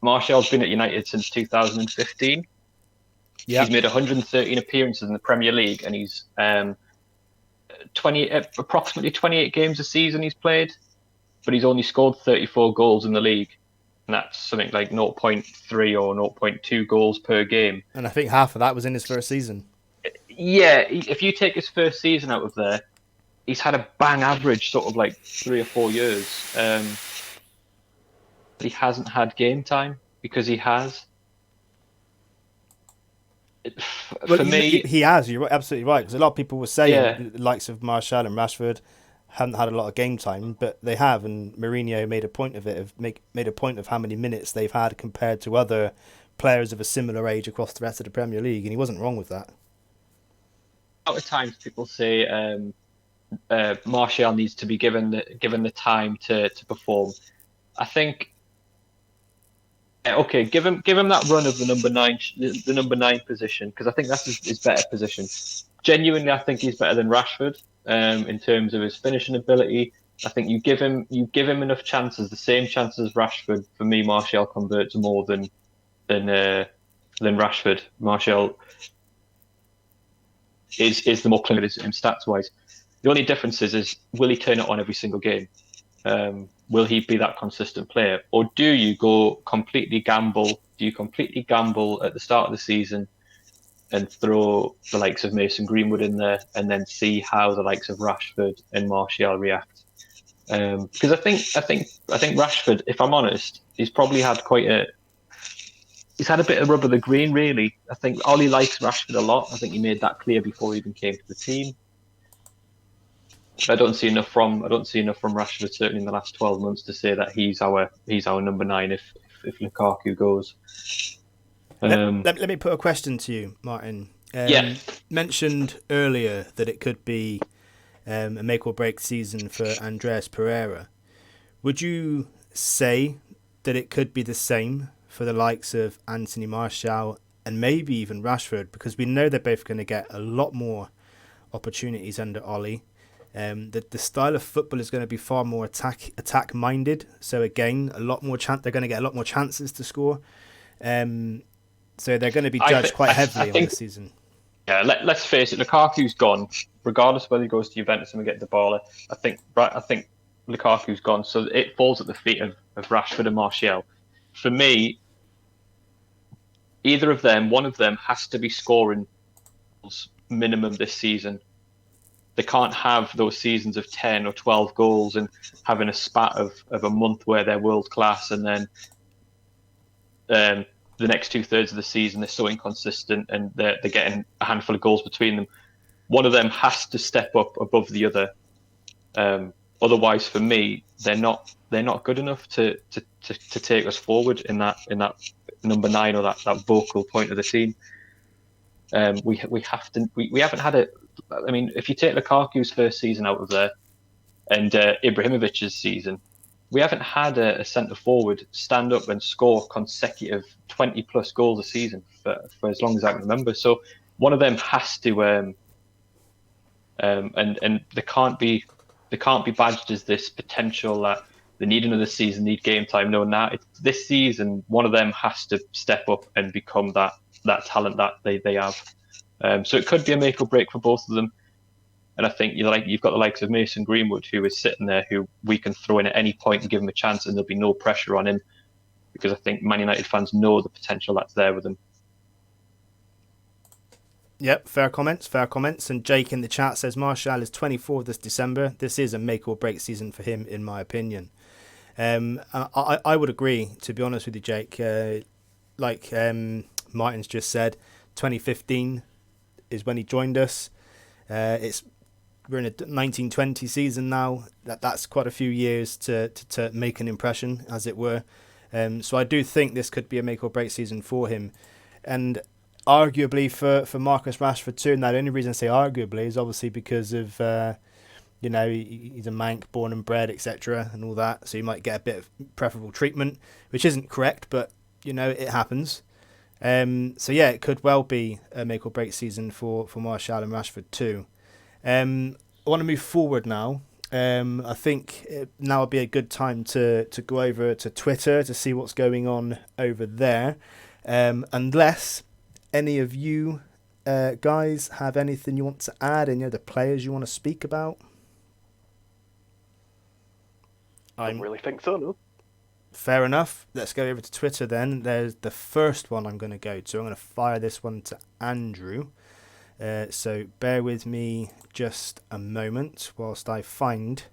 Martial's been at United since 2015. Yep. He's made 113 appearances in the Premier League, and he's approximately 28 games a season he's played, but he's only scored 34 goals in the league, and that's something like 0.3 or 0.2 goals per game. And I think half of that was in his first season. Yeah, if you take his first season out of there, he's had a bang average sort of like 3 or 4 years. But he hasn't had game time because he has. For me, he has. You're absolutely right. Because a lot of people were saying the likes of Martial and Rashford haven't had a lot of game time, but they have. And Mourinho made a point of it, made a point of how many minutes they've had compared to other players of a similar age across the rest of the Premier League, and he wasn't wrong with that. A lot of times people say Martial needs to be given the time to perform. I think. Okay, give him that run of the number 9 position, because I think that's his better position. Genuinely, I think he's better than Rashford in terms of his finishing ability. I think you give him enough chances, the same chances as Rashford. For me, Martial converts more than Rashford. Martial is the more clinical in stats wise. The only difference is will he turn it on every single game? Will he be that consistent player, or do you completely gamble? Do you completely gamble at the start of the season and throw the likes of Mason Greenwood in there, and then see how the likes of Rashford and Martial react? Because I think Rashford, if I'm honest, he's probably had he's had a bit of rub of the green, really. I think Ollie likes Rashford a lot. I think he made that clear before he even came to the team. I don't see enough from Rashford, certainly in the last 12 months, to say that he's our number 9 if Lukaku goes. Let me put a question to you, Martin. Mentioned earlier that it could be a make or break season for Andreas Pereira. Would you say that it could be the same for the likes of Anthony Martial and maybe even Rashford? Because we know they're both going to get a lot more opportunities under Ollie. The style of football is going to be far more attack minded. So again, they're going to get a lot more chances to score. So they're going to be judged quite heavily on the season. Yeah, let's face it. Lukaku's gone, regardless of whether he goes to Juventus and we get Dybala. I think Lukaku's gone, so it falls at the feet of Rashford and Martial. For me, either of them, one of them has to be scoring minimum this season. They can't have those seasons of 10 or 12 goals and having a spat of a month where they're world class, and then the next 2/3 of the season they're so inconsistent and they're getting a handful of goals between them. One of them has to step up above the other. Otherwise, for me, they're not good enough to take us forward in that number 9 or that vocal point of the scene. We haven't had it. I mean, if you take Lukaku's first season out of there and Ibrahimovic's season, we haven't had a centre forward stand up and score consecutive 20 plus goals a season for as long as I can remember. So one of them has to, and they can't be badged as this potential that they need another season, need game time. No, now it's this season. One of them has to step up and become that talent that they have. So it could be a make or break for both of them. And I think you've got the likes of Mason Greenwood, who is sitting there, who we can throw in at any point and give him a chance, and there'll be no pressure on him, because I think Man United fans know the potential that's there with him. Yep, fair comments. And Jake in the chat says Martial is 24 this December. This is a make or break season for him, in my opinion. I would agree, to be honest with you, Jake. Like Martin's just said, 2015 is when he joined us. We're in a 1920 season now. That's quite a few years to make an impression, as it were. So I do think this could be a make or break season for him, and arguably for Marcus Rashford too. And the only reason I say arguably is obviously because of he's a Manc, born and bred, etc., and all that. So you might get a bit of preferable treatment, which isn't correct, but it happens. So yeah, it could well be a make or break season for Martial and Rashford too. I want to move forward now. I think now would be a good time to go over to Twitter to see what's going on over there. Unless any of you guys have anything you want to add, any other players you want to speak about. I don't really think so, no. Fair enough. Let's go over to Twitter then. There's the first one I'm going to go to. I'm going to fire this one to Andrew. So bear with me just a moment whilst I find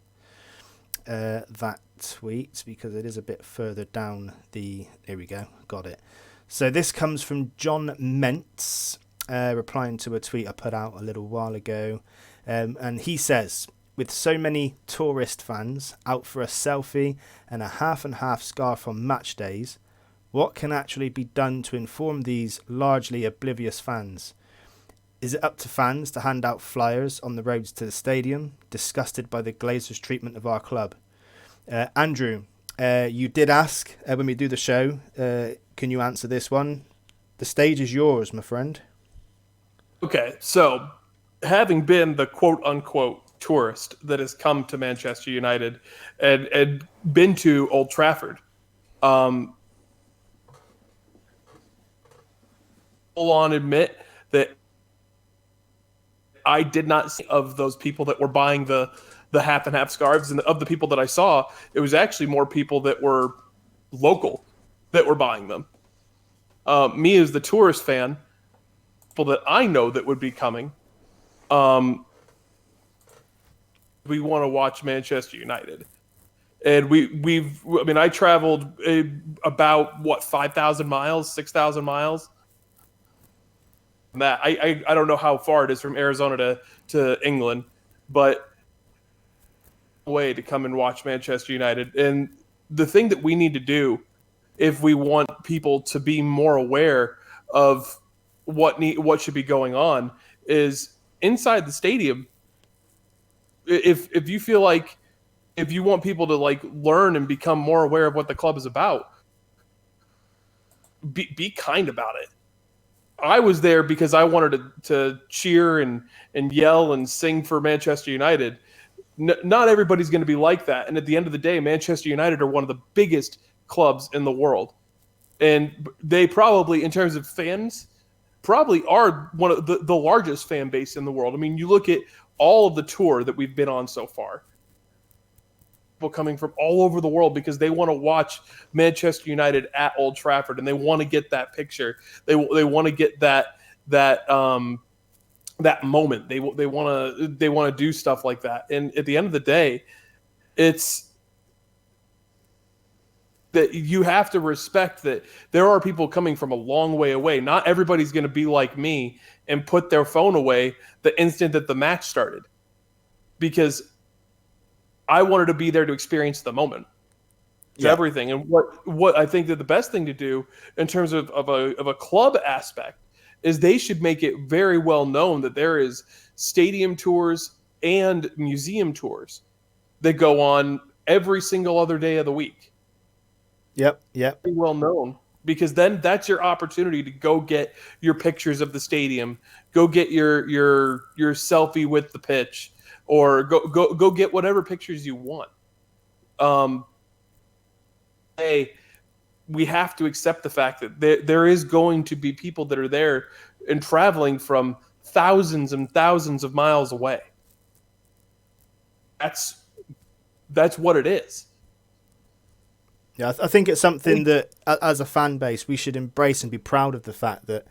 that tweet, because it is a bit further down the... Here we go. Got it. So this comes from John Mentz, replying to a tweet I put out a little while ago. And he says, with so many tourist fans out for a selfie and a half and half scarf on match days, what can actually be done to inform these largely oblivious fans? Is it up to fans to hand out flyers on the roads to the stadium, disgusted by the Glazers' treatment of our club? Andrew, you did ask when we do the show, can you answer this one? The stage is yours, my friend. Okay, so having been the quote-unquote tourist that has come to Manchester United and been to Old Trafford, full on admit that I did not see of those people that were buying the half and half scarves, and of the people that I saw, it was actually more people that were local that were buying them. Me as the tourist fan, people that I know that would be coming, we want to watch Manchester United. And I traveled about 5,000 miles, 6,000 miles. That I don't know how far it is from Arizona to England, but way to come and watch Manchester United. And the thing that we need to do if we want people to be more aware of what should be going on is inside the stadium. If you feel like if you want people to like learn and become more aware of what the club is about, be kind about it. I was there because I wanted to cheer and yell and sing for Manchester United. Not everybody's going to be like that. And at the end of the day, Manchester United are one of the biggest clubs in the world. And they probably, in terms of fans, probably are one of the largest fan base in the world. I mean, you look at all of the tour that we've been on so far. People coming from all over the world because they want to watch Manchester United at Old Trafford and they want to get that picture. They want to get that moment. They want to do stuff like that. And at the end of the day, it's that you have to respect that there are people coming from a long way away. Not everybody's going to be like me and put their phone away the instant that the match started, because I wanted to be there to experience the moment. It's everything. And what I think that the best thing to do in terms of a club aspect is they should make it very well known that there is stadium tours and museum tours that go on every single other day of the week. Yep. Be well known, because then that's your opportunity to go get your pictures of the stadium, go get your selfie with the pitch, or go get whatever pictures you want. We have to accept the fact that there is going to be people that are there and traveling from thousands and thousands of miles away. That's what it is. Yeah, I think it's something that, as a fan base, we should embrace and be proud of the fact that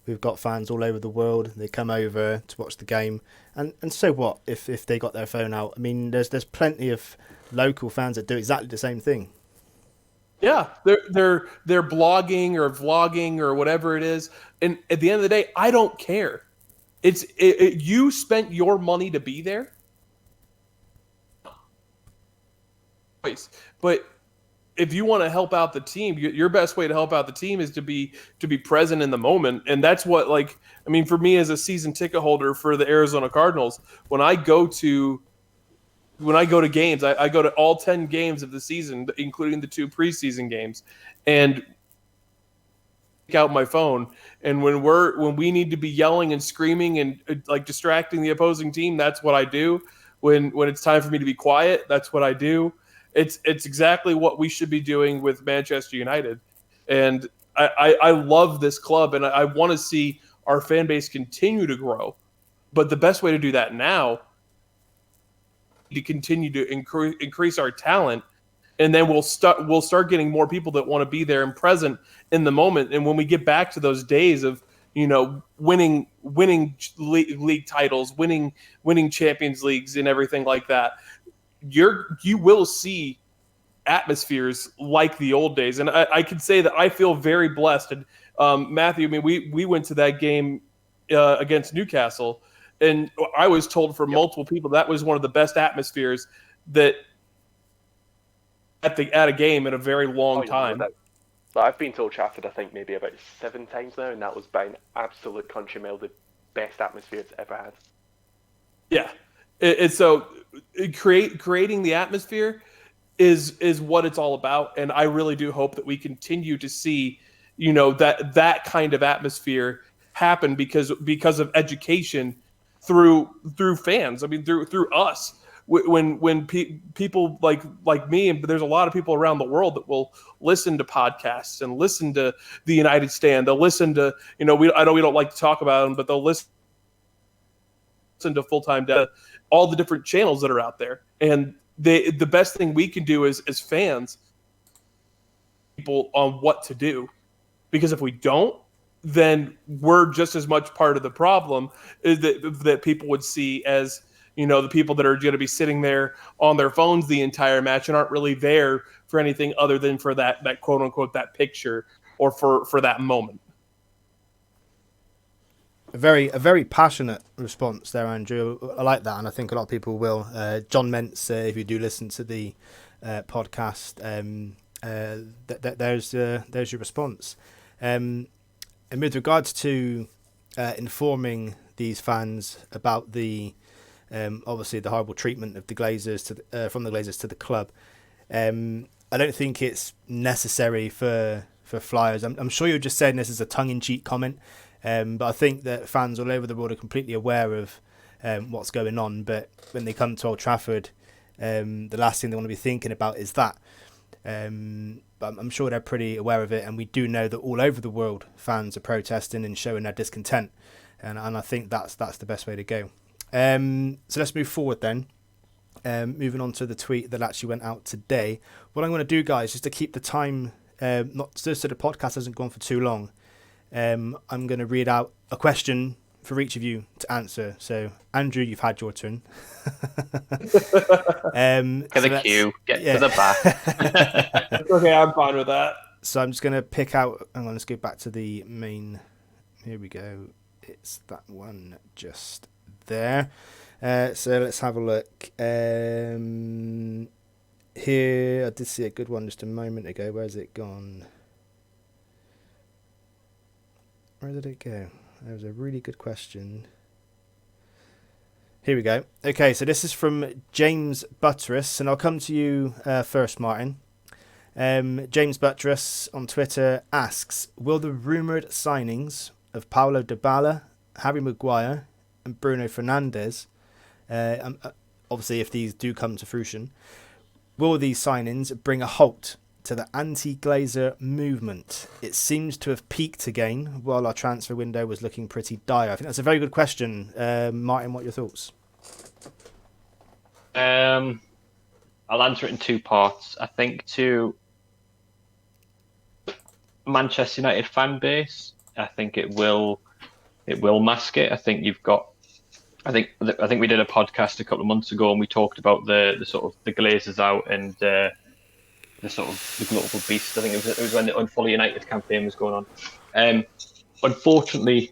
we've got fans all over the world. They come over to watch the game, and so what if they got their phone out? I mean, there's plenty of local fans that do exactly the same thing. Yeah, they're blogging or vlogging or whatever it is, and at the end of the day, I don't care. You spent your money to be there, but if you want to help out the team, your best way to help out the team is to be present in the moment. And that's what, like, I mean, for me as a season ticket holder for the Arizona Cardinals, when I go to games, I go to all 10 games of the season, including the 2 preseason games, and take out my phone. And when we need to be yelling and screaming and like distracting the opposing team, that's what I do. When it's time for me to be quiet, that's what I do. It's exactly what we should be doing with Manchester United. And I love this club, and I want to see our fan base continue to grow. But the best way to do that now is to continue to increase our talent, and then we'll start getting more people that want to be there and present in the moment. And when we get back to those days of, you know, winning league titles, winning Champions Leagues and everything like that, you will see atmospheres like the old days. And I can say that I feel very blessed. And Matthew, I mean, we went to that game against Newcastle, and I was told from multiple people that was one of the best atmospheres that at a game in a very long time. But I've been to Old Trafford, I think, maybe about 7 times now, and that was by an absolute country mile the best atmosphere it's ever had. Yeah. So creating the atmosphere is what it's all about, and I really do hope that we continue to see, you know, that kind of atmosphere happen because of education through fans. I mean, through us. When people like me, and there's a lot of people around the world that will listen to podcasts and listen to the United Stand. They'll listen to, you know, I know we don't like to talk about them, but they'll listen to Full-Time Data, all the different channels that are out there. And the best thing we can do as fans, people on what to do, because if we don't, then we're just as much part of the problem that people would see as, you know, the people that are going to be sitting there on their phones the entire match and aren't really there for anything other than for that quote unquote that picture or for that moment. A very passionate response there, Andrew. I like that, and I think a lot of people will. John Mentz, if you do listen to the podcast, there's your response. And with regards to informing these fans about the obviously the horrible treatment of the Glazers from the Glazers to the club, I don't think it's necessary for Flyers. I'm sure you're just saying this as a tongue-in-cheek comment. But I think that fans all over the world are completely aware of what's going on. But when they come to Old Trafford, the last thing they want to be thinking about is that. But I'm sure they're pretty aware of it. And we do know that all over the world, fans are protesting and showing their discontent. And I think that's the best way to go. So let's move forward then. Moving on to the tweet that actually went out today. What I'm going to do, guys, is to keep the time, not so the podcast hasn't gone for too long. I'm going to read out a question for each of you to answer. So, Andrew, you've had your turn. Get the cue. Get to the back. Okay, I'm fine with that. So I'm just going to pick out... Hang on, let's go back to the main... Here we go. It's that one just there. So let's have a look. Here, I did see a good one just a moment ago. Where's it gone? Where did it go? That was a really good question. Here we go. Okay, so this is from James Buttress, and I'll come to you first, Martin. James Buttress on Twitter asks, will the rumoured signings of Paulo Dybala, Harry Maguire and Bruno Fernandes, obviously if these do come to fruition, will these signings bring a halt to the Anti-Glazer movement? It seems to have peaked again while our transfer window was looking pretty dire. I think that's a very good question. Martin, what are your thoughts? I'll answer it in two parts. I think to Manchester United fan base, I think it will mask it. I think you've got. I think we did a podcast a couple of months ago and we talked about the sort of the Glazers out and the sort of the global beast. I think it was when the Unfollow United campaign was going on. Unfortunately,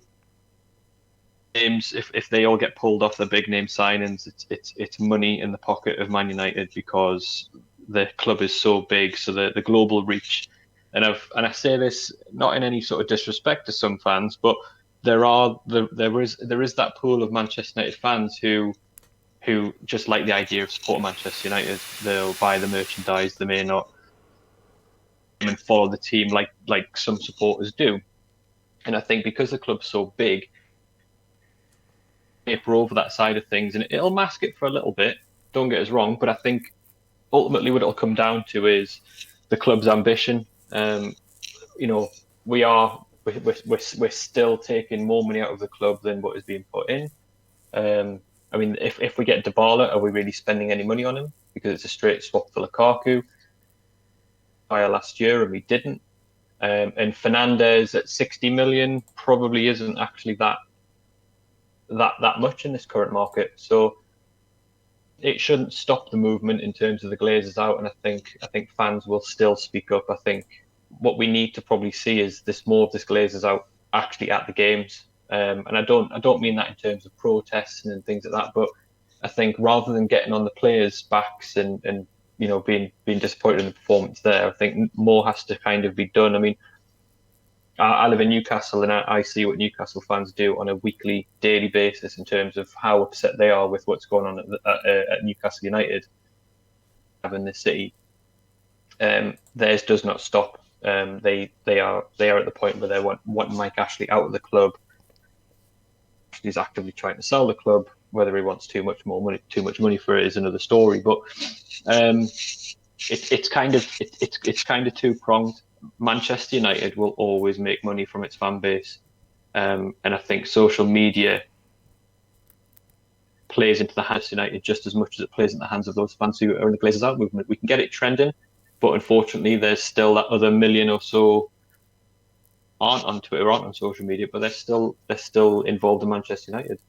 names if they all get pulled off the big name signings, it's money in the pocket of Man United because the club is so big. So the global reach, and I say this not in any sort of disrespect to some fans, but there is that pool of Manchester United fans who just like the idea of supporting Manchester United. They'll buy the merchandise. They may not and follow the team like some supporters do. And I think because the club's so big, paper over that side of things, and it'll mask it for a little bit. Don't get us wrong, but I think ultimately what it'll come down to is the club's ambition. We're still taking more money out of the club than what is being put in. I mean, if we get Dybala, are we really spending any money on him? Because it's a straight swap for Lukaku. Last year, and we didn't. And Fernandes at 60 million probably isn't actually that much in this current market. So it shouldn't stop the movement in terms of the Glazers out. And I think fans will still speak up. I think what we need to probably see is more of this Glazers out actually at the games. And I don't mean that in terms of protests and things like that, but I think rather than getting on the players' backs and being disappointed in the performance there, I think more has to kind of be done. I mean, I live in Newcastle and I see what Newcastle fans do on a weekly, daily basis in terms of how upset they are with what's going on at Newcastle United in this city. Theirs does not stop. They are at the point where they want Mike Ashley out of the club. He's actively trying to sell the club. Whether he wants too much money for it is another story. But it's kind of two pronged. Manchester United will always make money from its fan base, and I think social media plays into the hands of United just as much as it plays in the hands of those fans who are in the Glazers out movement. We can get it trending, but unfortunately, there's still that other million or so aren't on Twitter, aren't on social media, but they're still involved in Manchester United.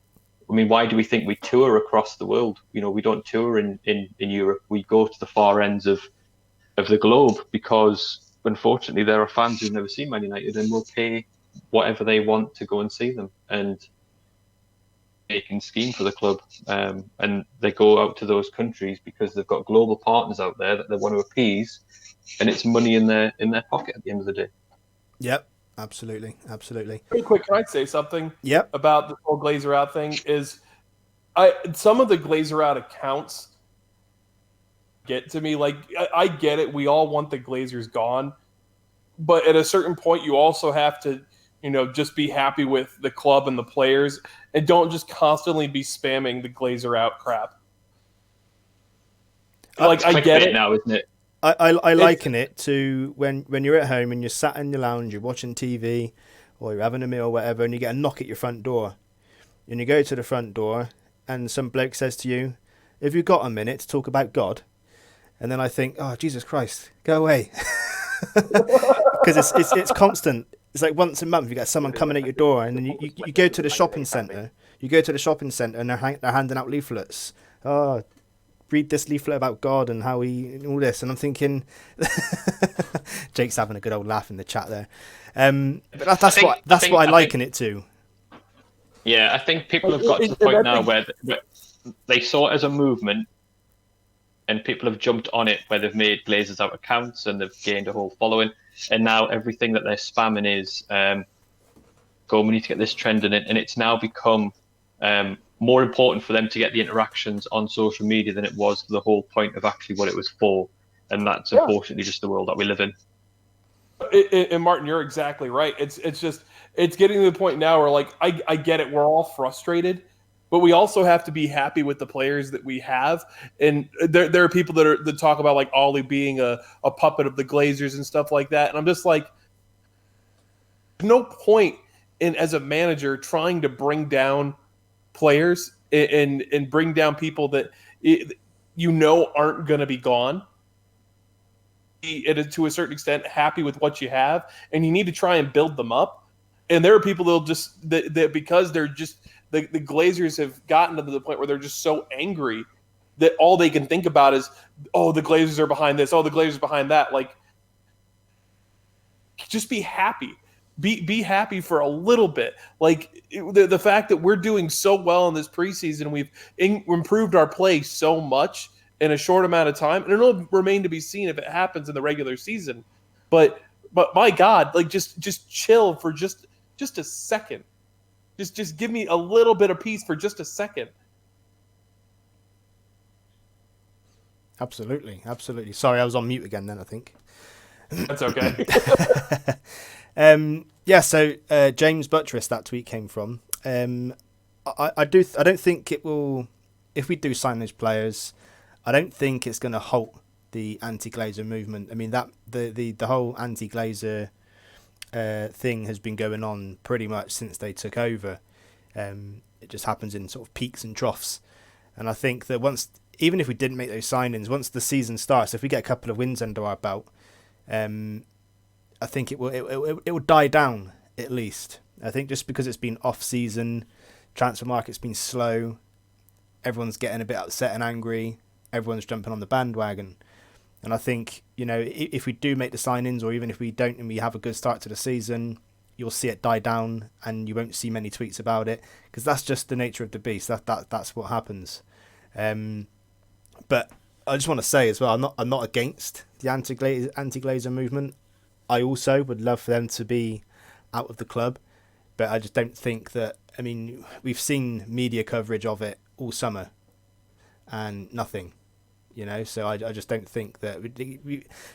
I mean, why do we think we tour across the world? We don't tour in Europe. We go to the far ends of the globe because, unfortunately, there are fans who've never seen Man United and will pay whatever they want to go and see them. And making scheme for the club, and they go out to those countries because they've got global partners out there that they want to appease, and it's money in their pocket at the end of the day. Yep, absolutely. Really quick, can I say something? Yep. About the whole Glazer out thing? Some of the Glazer out accounts get to me. Like, I get it. We all want the Glazers gone, but at a certain point, you also have to, just be happy with the club and the players, and don't just constantly be spamming the Glazer out crap. Like, I get it now, isn't it? I liken it to when you're at home and you're sat in your lounge, you're watching TV, or you're having a meal or whatever, and you get a knock at your front door. And you go to the front door, and some bloke says to you, "Have you got a minute to talk about God?" And then I think, "Oh, Jesus Christ, go away." Because it's constant. It's like once a month you get someone coming at your door, and then you go to the shopping centre. You go to the shopping centre, and they're handing out leaflets. Oh, read this leaflet about God and how he all this, and I'm thinking, Jake's having a good old laugh in the chat there. But that's what I liken it to. Yeah, I think people have got to the point now where they saw it as a movement, and people have jumped on it, where they've made Glazers out accounts and they've gained a whole following, and now everything that they're spamming is, "Go, we need to get this trend in it," and it's now become more important for them to get the interactions on social media than it was the whole point of actually what it was for, and that's unfortunately just the world that we live in. And Martin, you're exactly right. It's getting to the point now where, like, I get it. We're all frustrated, but we also have to be happy with the players that we have. And there are people that talk about, like, Ollie being a puppet of the Glazers and stuff like that. And I'm just like, no point in, as a manager, trying to bring down players and bring down people that aren't going to be gone. To a certain extent, happy with what you have, and you need to try and build them up. And there are people that'll just that because they're just the Glazers have gotten to the point where they're just so angry that all they can think about is, oh, the Glazers are behind this, oh, the Glazers are behind that. Like, just be happy. Be happy for a little bit. Like, the fact that we're doing so well in this preseason, we've improved our play so much in a short amount of time, and it'll remain to be seen if it happens in the regular season. But my God, like, just chill for just a second. Just give me a little bit of peace for just a second. Absolutely. Sorry, I was on mute again then, I think. That's okay. So James Buttress, that tweet came from. I don't think it will. If we do sign those players, I don't think it's going to halt the anti-Glazer movement. I mean, that the whole anti-Glazer thing has been going on pretty much since they took over. It just happens in sort of peaks and troughs, and I think that even if we didn't make those signings, once the season starts, if we get a couple of wins under our belt, I think it will die down at least. I think just because it's been off season, transfer market's been slow, everyone's getting a bit upset and angry, everyone's jumping on the bandwagon. And I think, if we do make the signings, or even if we don't and we have a good start to the season, you'll see it die down and you won't see many tweets about it, because that's just the nature of the beast. That's what happens. But I just want to say as well, I'm not against the anti-Glazer movement. I also would love for them to be out of the club, but I just don't think that. I mean, we've seen media coverage of it all summer, and nothing, So I just don't think that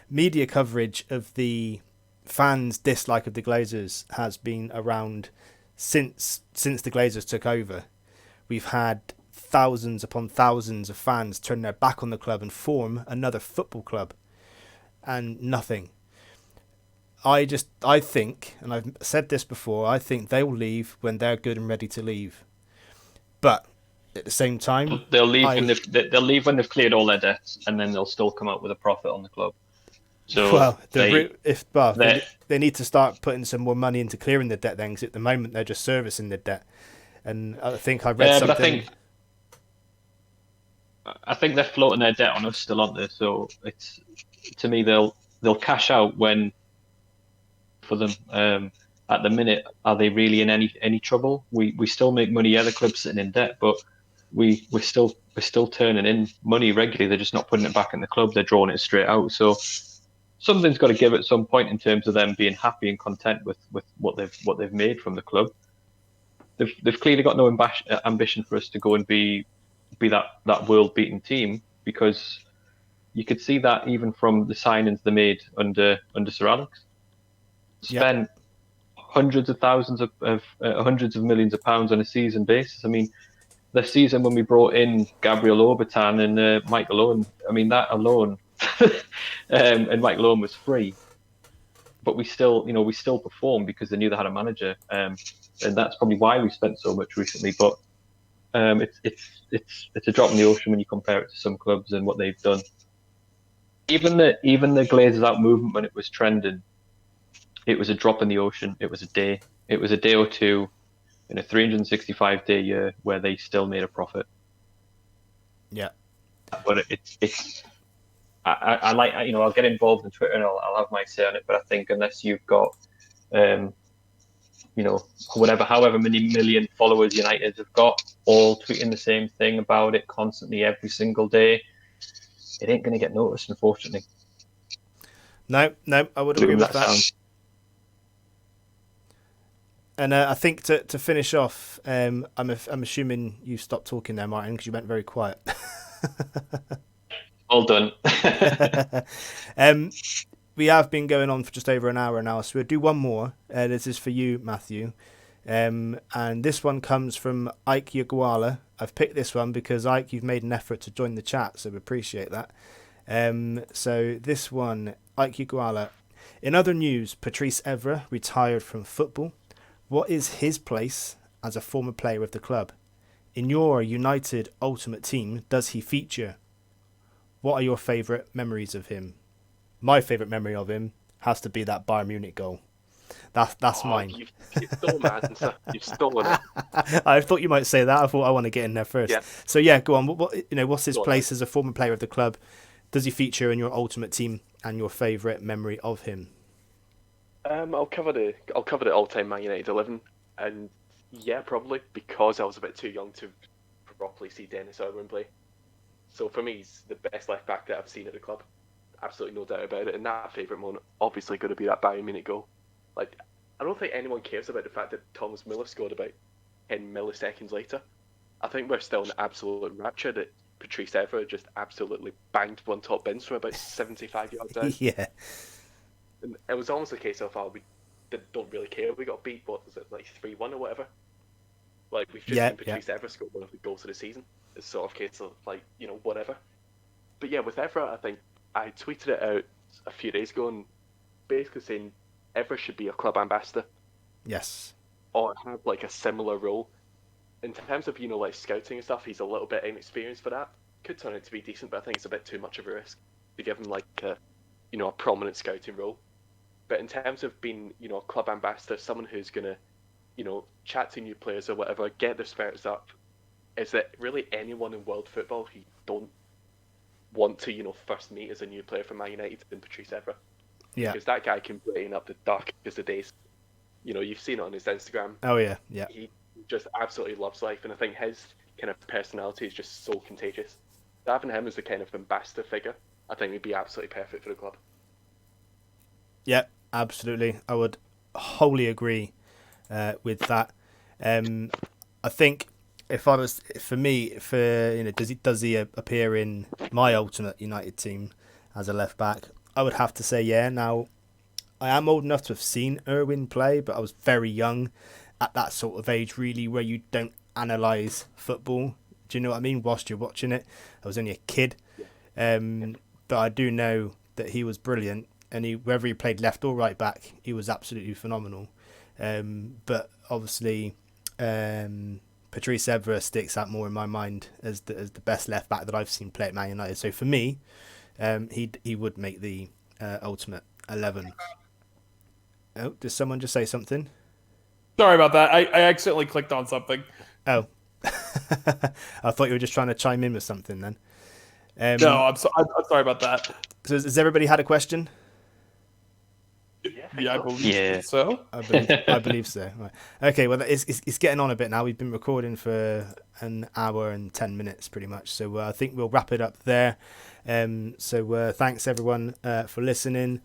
media coverage of the fans' dislike of the Glazers has been around since the Glazers took over. We've had thousands upon thousands of fans turn their back on the club and form another football club, and nothing. I think, and I've said this before, I think they will leave when they're good and ready to leave. But at the same time, they'll leave when they've cleared all their debts, and then they'll still come out with a profit on the club. So they need to start putting some more money into clearing the debt then, because at the moment they're just servicing the debt. And I think I read something. But I think they're floating their debt on us still, aren't they? So to me, they'll cash out when for them. at the minute, are they really in any trouble? We still make money. Yeah, the club's sitting in debt, but we're still turning in money regularly. They're just not putting it back in the club. They're drawing it straight out. So something's got to give at some point in terms of them being happy and content with what they've made from the club. They've clearly got no ambition for us to go and be that world beating team, because you could see that even from the signings they made under Sir Alex. Spent hundreds of thousands of hundreds of millions of pounds on a season basis. I mean, the season when we brought in Gabriel Orbitan and Michael Owen, I mean, that alone, and Michael Owen was free, but we still performed because they knew they had a manager, and that's probably why we spent so much recently. But it's a drop in the ocean when you compare it to some clubs and what they've done. Even the Glazers out movement, when it was trending, it was a drop in the ocean. It was a day or two in a 365-day year where they still made a profit. Yeah, but I like, I'll get involved in Twitter and I'll have my say on it. But I think unless you've got, however many million followers United have got, all tweeting the same thing about it constantly every single day, it ain't going to get noticed, unfortunately. No, I would agree with that. And I think to finish off, I'm assuming you stopped talking there, Martin, because you went very quiet. All done. We have been going on for just over an hour now, so we'll do one more. This is for you, Matthew. And this one comes from Ike Yaguala. I've picked this one because, Ike, you've made an effort to join the chat, so we appreciate that. So this one, Ike Yaguala. In other news, Patrice Evra retired from football. What is his place as a former player of the club? In your United Ultimate Team, does he feature? What are your favourite memories of him? My favourite memory of him has to be that Bayern Munich goal. That's mine. You've stolen it. You've stolen it. I thought you might say that. I thought I want to get in there first. Yeah. So yeah, go on. What's his place as a former player of the club? Does he feature in your Ultimate Team and your favourite memory of him? I'll cover the all-time Man United 11, and yeah, probably because I was a bit too young to properly see Dennis Irwin play. So for me, he's the best left back that I've seen at the club. Absolutely no doubt about it. And that favourite moment, obviously, going to be that Bayern Munich goal. Like, I don't think anyone cares about the fact that Thomas Müller scored about 10 milliseconds later. I think we're still in absolute rapture that Patrice Evra just absolutely banged one top bins from about 75 yards out. Yeah. And it was almost a case of, we don't really care. We got beat, what was it, like 3-1 or whatever? Like, we've just seen Patrice Evra score one of the goals of the season. It's sort of a case of, like, whatever. But yeah, with Evra, I think I tweeted it out a few days ago and basically saying Evra should be a club ambassador. Yes. Or have, like, a similar role. In terms of, like, scouting and stuff, he's a little bit inexperienced for that. Could turn out to be decent, but I think it's a bit too much of a risk to give him, like, a prominent scouting role. But in terms of being, a club ambassador, someone who's going to, chat to new players or whatever, get their spirits up, is that really anyone in world football who don't want to, first meet as a new player for Man United than Patrice Evra. Yeah. Because that guy can brighten up the darkest of days. You've seen it on his Instagram. Oh, yeah, yeah. He just absolutely loves life, and I think his kind of personality is just so contagious. Having him as the kind of ambassador figure, I think would be absolutely perfect for the club. Yeah, absolutely. I would wholly agree with that. I think does he appear in my Ultimate United Team as a left back? I would have to say yeah. Now, I am old enough to have seen Irwin play, but I was very young at that sort of age, really, where you don't analyse football. Do you know what I mean? Whilst you're watching it, I was only a kid, but I do know that he was brilliant, and whether he played left or right back, he was absolutely phenomenal. But obviously, Patrice Evra sticks out more in my mind as the best left back that I've seen play at Man United. So for me, he would make the Ultimate 11. Oh, did someone just say something? Sorry about that. I accidentally clicked on something. Oh. I thought you were just trying to chime in with something then. No, I'm sorry about that. So has everybody had a question? Yeah, I believe so. I believe so. Right. Okay, well, it's getting on a bit now. We've been recording for an hour and 10 minutes pretty much. So I think we'll wrap it up there. So thanks everyone for listening.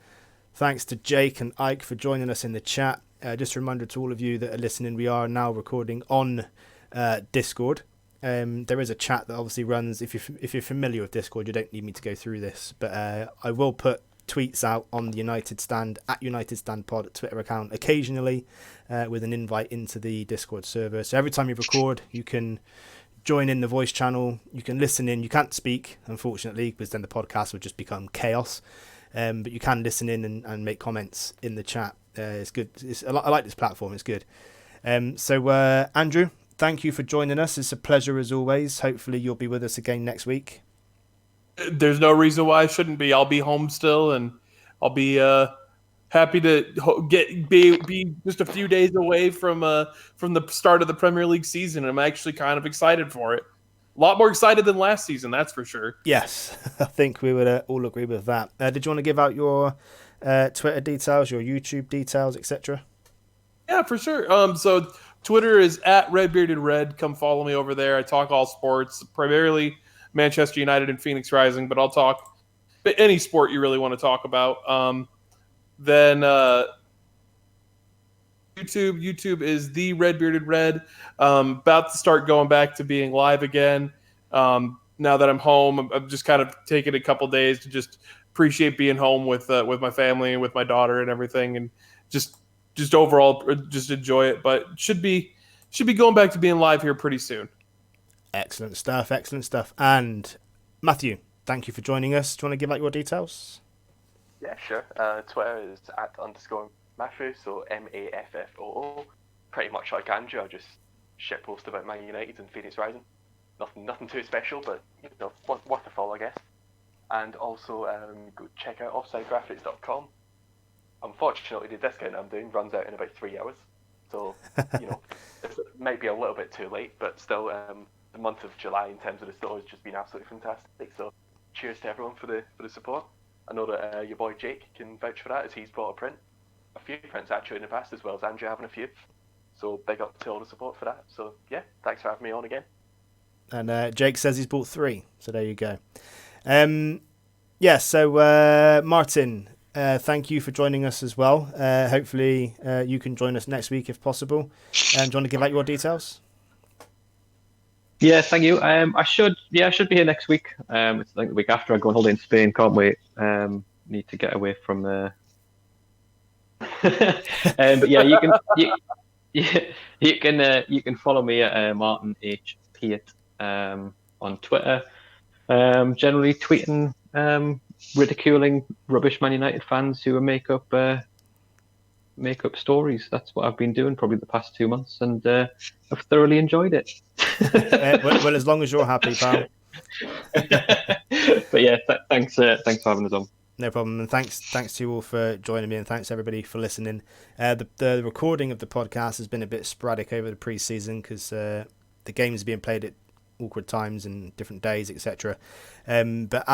Thanks to Jake and Ike for joining us in the chat. Just a reminder to all of you that are listening, we are now recording on Discord. There is a chat that obviously runs. If you're familiar with Discord, you don't need me to go through this, but I will put tweets out on the United Stand at United Stand Pod Twitter account occasionally with an invite into the Discord server. So every time you record, you can join in the voice channel. You can listen in. You can't speak, unfortunately, because then the podcast would just become chaos. But you can listen in and make comments in the chat. It's good. I like this platform. It's good. So Andrew, thank you for joining us. It's a pleasure as always. Hopefully you'll be with us again next week. There's no reason why I shouldn't be. I'll be home still, and I'll be happy to be just a few days away from the start of the Premier League season. I'm actually kind of excited for it. A lot more excited than last season, that's for sure. Yes, I think we would all agree with that. Did you want to give out your Twitter details, your YouTube details, etc.? Yeah, for sure. So Twitter is at RedbeardedRed. Come follow me over there. I talk all sports, primarily Manchester United and Phoenix Rising, but I'll talk any sport you really want to talk about. Then YouTube is the Redbearded Red. About to start going back to being live again. Now that I'm home, I'm just kind of taking a couple days to just appreciate being home with my family and with my daughter and everything, and just overall just enjoy it. But should be going back to being live here pretty soon. Excellent stuff. And Matthew, thank you for joining us. Do you want to give out your details? Yeah, sure. Twitter is @_Maffoo, so MAFFOO. Pretty much like Andrew, I just shitpost about Man United and Phoenix Rising. Nothing too special, but worth a follow, I guess. And also go check out offsidegraphics.com. Unfortunately, the discount I'm doing runs out in about 3 hours, so it might be a little bit too late, but still, the month of July in terms of the store has just been absolutely fantastic. So, cheers to everyone for the support. I know that your boy Jake can vouch for that, as he's bought a few prints actually in the past, as well as Andrew having a few. So big up to all the support for that. So yeah, thanks for having me on again. And Jake says he's bought 3, so there you go. So Martin, thank you for joining us as well. Hopefully you can join us next week if possible. Do you want to give out your details? Yeah, thank you. I should be here next week. It's like the week after I go on holiday in Spain. Can't wait. Need to get away from there. But yeah, you can follow me at Martin H. Peart on Twitter. Generally tweeting ridiculing rubbish Man United fans who make up stories. That's what I've been doing probably the past 2 months, and I've thoroughly enjoyed it. Well, as long as you're happy, pal. But yeah, thanks for having us on. No problem, and thanks to you all for joining me, and thanks everybody for listening. The recording of the podcast has been a bit sporadic over the pre-season because the games are being played at awkward times and different days, etc. But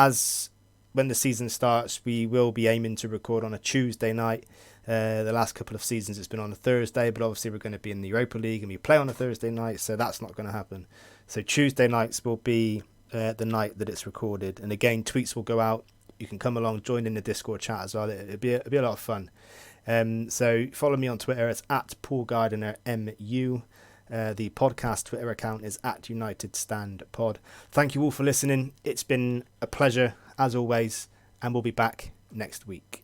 when the season starts, we will be aiming to record on a Tuesday night. The last couple of seasons it's been on a Thursday, but obviously we're going to be in the Europa League and we play on a Thursday night, so that's not going to happen. So Tuesday nights will be the night that it's recorded, and again, tweets will go out. You can come along, join in the Discord chat as well. It'll be a lot of fun. So follow me on Twitter. It's @PaulGardinerMU. The podcast Twitter account is @UnitedStandPod. Thank you all for listening. It's been a pleasure as always, and we'll be back next week.